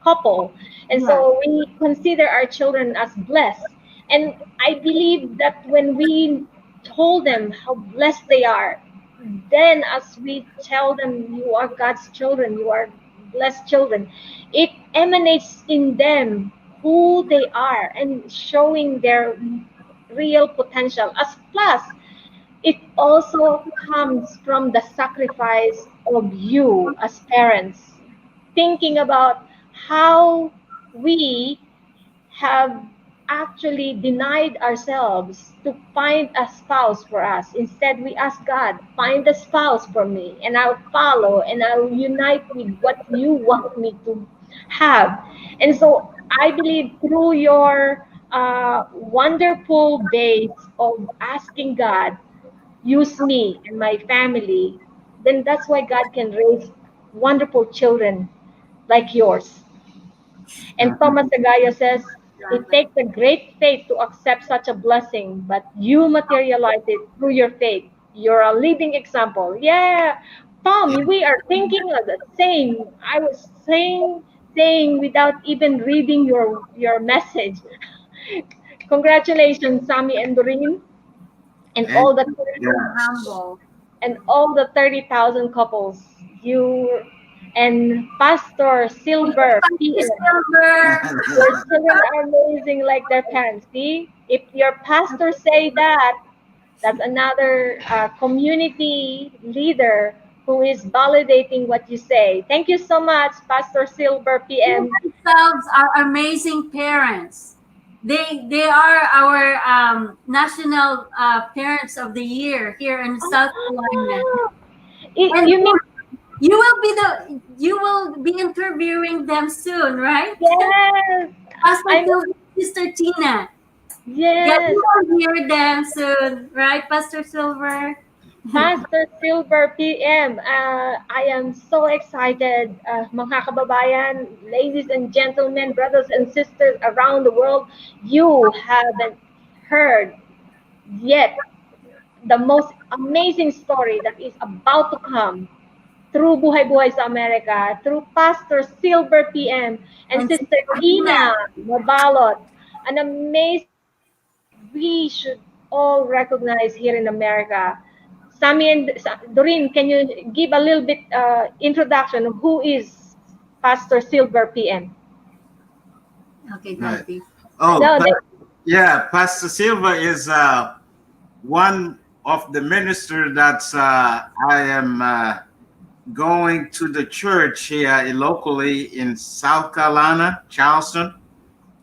couple, and yeah. so we consider our children as blessed. And I believe that when we told them how blessed they are, then as we tell them, you are God's children, you are blessed children, it emanates in them who they are and showing their real potential. As plus, it also comes from the sacrifice of you as parents, thinking about how we have actually denied ourselves to find a spouse for us. Instead, we ask God, find a spouse for me, and I'll follow and I'll unite with what you want me to have. And so I believe through your wonderful days of asking God, use me and my family, then that's why God can raise wonderful children like yours. And Thomas Agayo says, it Exactly. takes a great faith to accept such a blessing, but you materialize it through your faith. You're a living example. Yeah, Tom, we are thinking of the same. I was saying without even reading your message. Congratulations, Sammy and Doreen, and And all the yeah. Humble. 30,000 couples. You and Pastor Silver PM. Silver. Your children are amazing like their parents. See, if your pastor say that, that's another community leader who is validating what you say. Thank you so much, Pastor Silver You PM. themselves are amazing parents. They are our national parents of the year here in South Carolina. Oh, And you mean you will be interviewing them soon, right? yes? Pastor I'm Silver, Sister Tina. Yeah, yes. you will hear them soon, right, Pastor Silver? Pastor Silver PM, I am so excited, mga kababayan, ladies and gentlemen, brothers and sisters around the world. You haven't heard yet the most amazing story that is about to come through Buhay Buhay sa Amerika, through Pastor Silver PM and And Sister Sister Tina. Tina Mabalot. An amazing we should all recognize here in America. Sami and Doreen, can you give a little bit introduction of who is Pastor Silver PM? Okay, Right. Daddy. Oh, No, yeah, Pastor Silva is one of the ministers that's I am going to the church here locally in South Carolina, Charleston.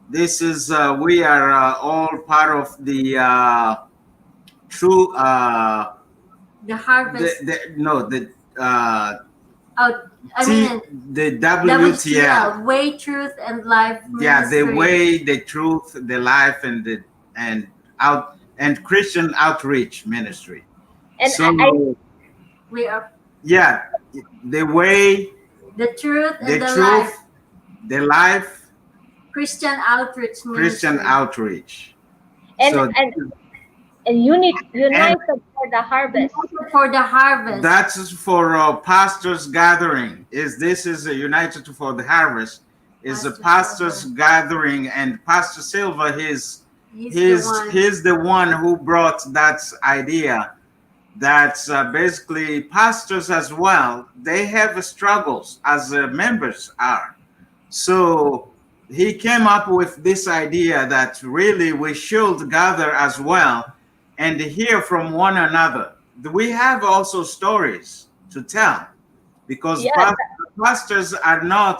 This is we are all part of the true The harvest. the Oh, I T mean, the WTL. WTL, Way, Truth, and Life Yeah, the Ministry. way, the truth, the life, and the and Christian outreach ministry. and So We are yeah, the way, the Truth and the the truth, Life the life, Christian Outreach Ministry. Christian outreach. and So and unit and united for the harvest. For the harvest. that's for pastors gathering. This is a United for the Harvest. is a Pastor pastors Silver. gathering, and Pastor Silva, He's the one. he's the one who brought that idea that basically pastors as well, they have struggles as members are. So he came up with this idea that really we should gather as well and hear from one another. We have also stories to tell because Yeah, pastors are not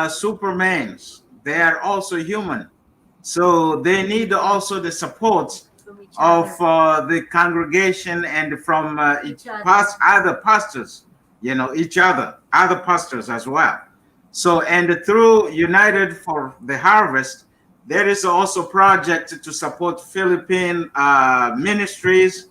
supermans. They are also human, so they need also the support From each of other. the congregation and from Each other. other pastors, each other pastors as well. So, and through United for the Harvest, there is also project to support Philippine ministries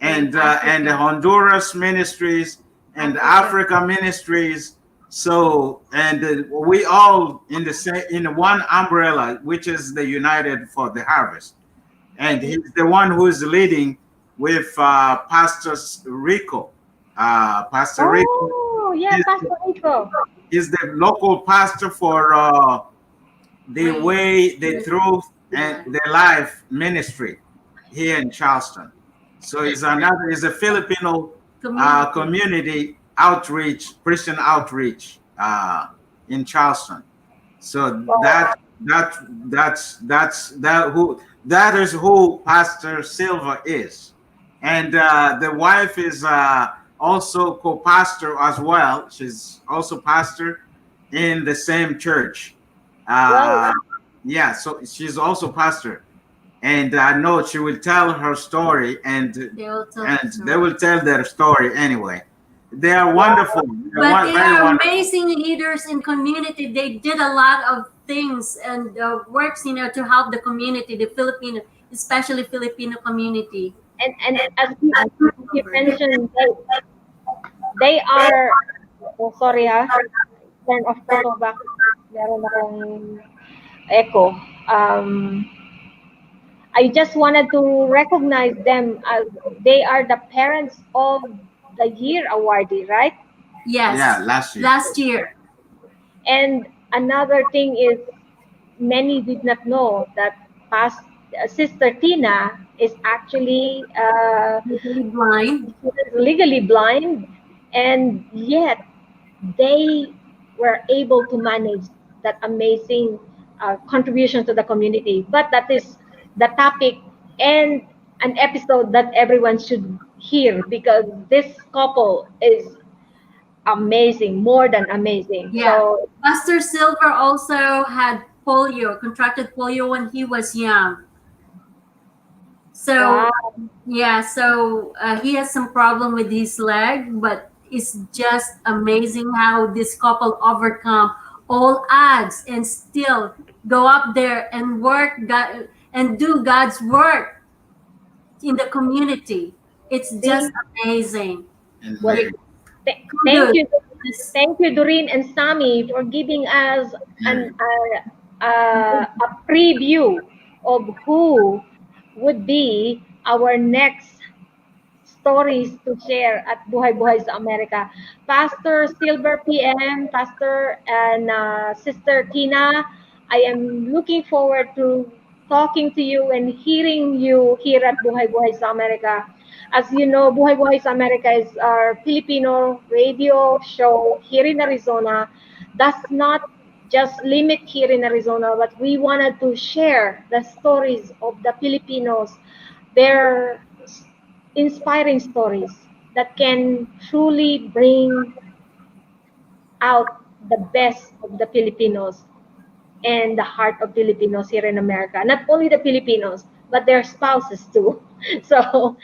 and the Africa. Honduras ministries and Africa. Africa ministries. So, and we all in the same in one umbrella, which is the United for the Harvest, and he's the one who is leading with Pastor Rico. Pastor Rico oh, yeah, is, Pastor Rico. is the local pastor for the Way. Way, the Truth, and Yeah. the Life ministry here in Charleston. So is a Filipino Community. community outreach, Christian outreach in Charleston. So that is who Pastor Silva is, and the wife is also co-pastor as well. She's also pastor in the same church. Well, Uh, yeah, so she's also pastor, and I know she will tell her story, They will tell and the they story. will tell their story anyway. They are wonderful. They're But they very are wonderful. amazing leaders in community. They did a lot of things and works, to help the community, the Filipino, especially Filipino community. and as you mentioned, they are, oh, sorry ha, turn off ko to, bakit meron akong echo. I just wanted to recognize them as they are the parents of the year awardee, right? Yes, Yeah, last year. last year. And another thing is, many did not know that past Sister Tina is actually Legally blind. legally blind, and yet they were able to manage that amazing contribution to the community. But that is the topic and an episode that everyone should hear, because this couple is amazing, more than amazing. Yeah. So Pastor Silver also had polio, contracted polio when he was young. So wow, yeah, so he has some problem with his leg, but it's just amazing how this couple overcome all odds and still go up there and work God and do God's work in the community. It's just see, amazing. And well, Mary, thank Kudos. you, thank you, Doreen and Sami, for giving us Mary. a preview of who would be our next stories to share at Buhay Buhay sa Amerika. Pastor Silver PM, Pastor and Sister Tina, I am looking forward to talking to you and hearing you here at Buhay Buhay sa Amerika. As you know, Buhay Buhay sa Amerika is our Filipino radio show here in Arizona. Does not just limit here in Arizona, but we wanted to share the stories of the Filipinos, their inspiring stories that can truly bring out the best of the Filipinos and the heart of Filipinos here in America. Not only the Filipinos, but their spouses too. So,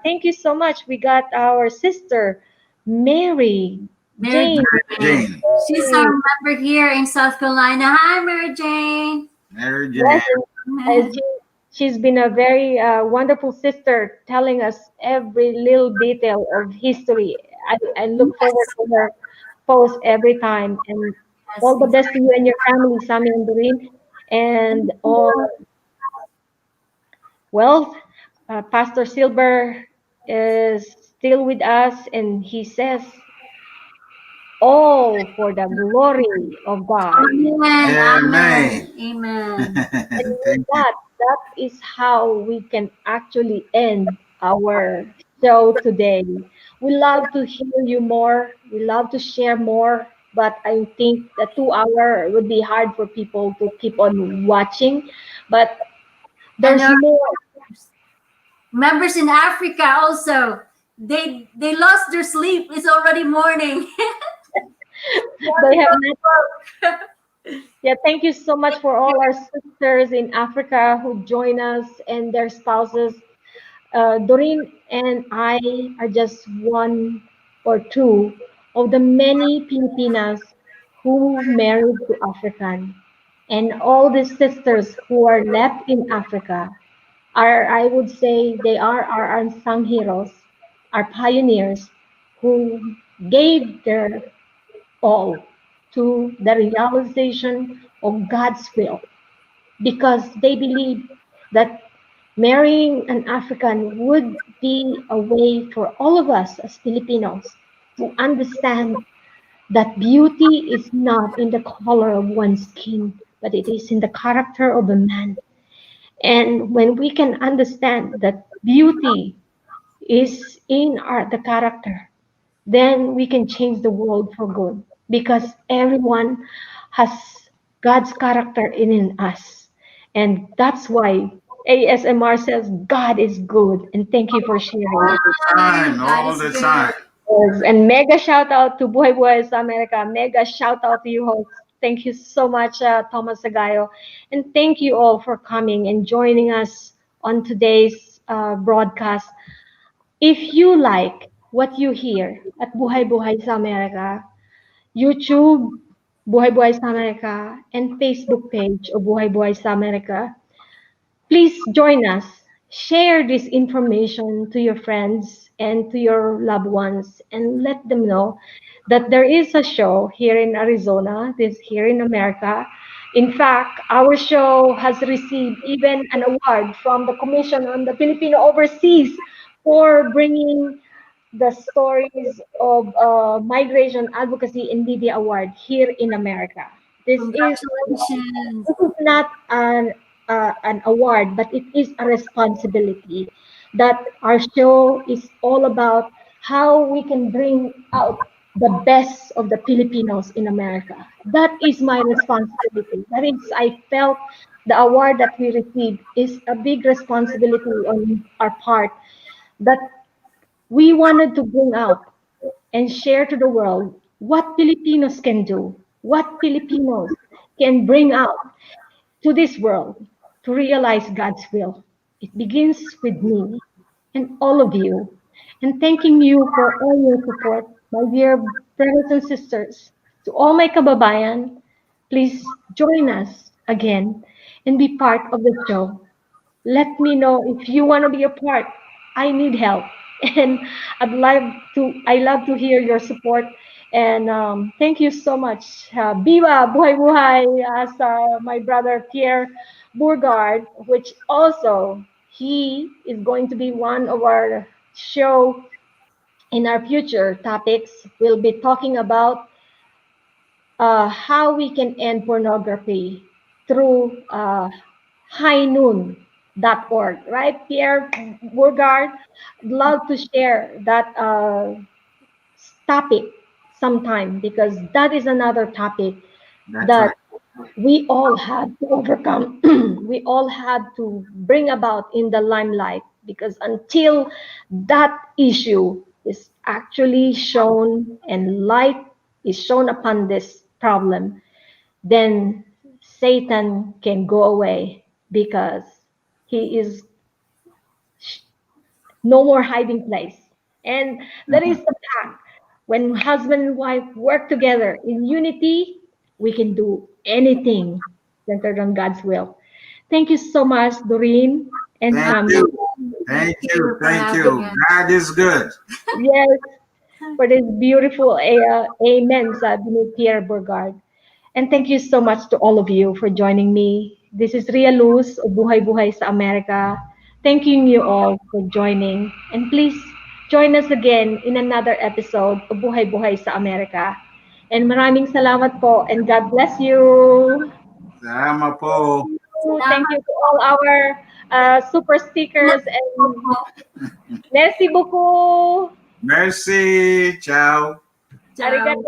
thank you so much. We got our sister, Mary Mary Jane. Jane. Jane. She's our member here in South Carolina. Hi, Mary Jane. Mary Jane. Yes, and she's been a very wonderful sister, telling us every little detail of history. I look forward to her post every time. And all the best to you and your family, Sammy and Doreen. And all, well, Pastor Silver is still with us, and he says all for the glory of God. Amen. Amen. Amen. Amen. And with Thank you. that, that is how we can actually end our show today. We love to hear you more. We love to share more. But I think the 2 hour would be hard for people to keep on watching. But And there's our more. members in Africa also, they lost their sleep. It's already morning. They have not. Yeah, thank you so much for all our sisters in Africa who join us and their spouses. Doreen and I are just one or two of the many Filipinas who married to African. And all the sisters who are left in Africa are, I would say, they are our unsung heroes, our pioneers who gave their all to the realization of God's will because they believe that marrying an African would be a way for all of us as Filipinos to understand that beauty is not in the color of one's skin, but it is in the character of a man. And when we can understand that beauty is in the character, then we can change the world for good because everyone has God's character in us. And that's why ASMR says God is good. And thank you for sharing. All the time, God all is the good. time. Yes, and mega shout out to Buhay Buhay sa America. Mega shout out to you hosts. Thank you so much, Thomas Sagayo. And thank you all for coming and joining us on today's broadcast. If you like what you hear at Buhay Buhay sa Amerika, YouTube, Buhay Buhay sa Amerika, and Facebook page of Buhay Buhay sa Amerika, please join us. Share this information to your friends and to your loved ones and let them know that there is a show here in Arizona, this here in America. In fact, our show has received even an award from the Commission on the Filipino Overseas for bringing the stories of migration advocacy and media award here in America. This is Congratulations. this is not an award, but it is a responsibility that our show is all about how we can bring out the best of the Filipinos in America. That is my responsibility. That is, I felt the award that we received is a big responsibility on our part that we wanted to bring out and share to the world what Filipinos can do, what Filipinos can bring out to this world to realize God's will. It begins with me and all of you. And thanking you for all your support, my dear brothers and sisters. To all my kababayan, please join us again and be part of the show. Let me know if you want to be a part. I need help. And I love to hear your support. And thank you so much. Biba Buhay Buhay as my brother Pierre Bourgard, which also he is going to be one of our show in our future topics. We'll be talking about how we can end pornography through highnoon.org, right? Pierre Bourgard, love to share that topic sometime because that is another topic That's that right. we all have to overcome. We all have to bring about in the limelight because until that issue is actually shown and light is shown upon this problem, then Satan can go away because he is no more hiding place. And that is Mhm. the fact. When husband and wife work together in unity, we can do anything centered on God's will. Thank you so much, Doreen and Thank Tammy. you. Thank Thank you you. for Thank having you. us. God is good. Yes, for this beautiful amen, sabi ni Pierre Bourgard. And thank you so much to all of you for joining me. This is Ria Luz of Buhay Buhay sa Amerika. Thanking you all for joining. And please join us again in another episode of Buhay Buhay sa Amerika. And maraming salamat po and God bless you. Salamat po. Thank you to all our super stickers and merci beaucoup. Merci. Ciao. Ciao. Arigato.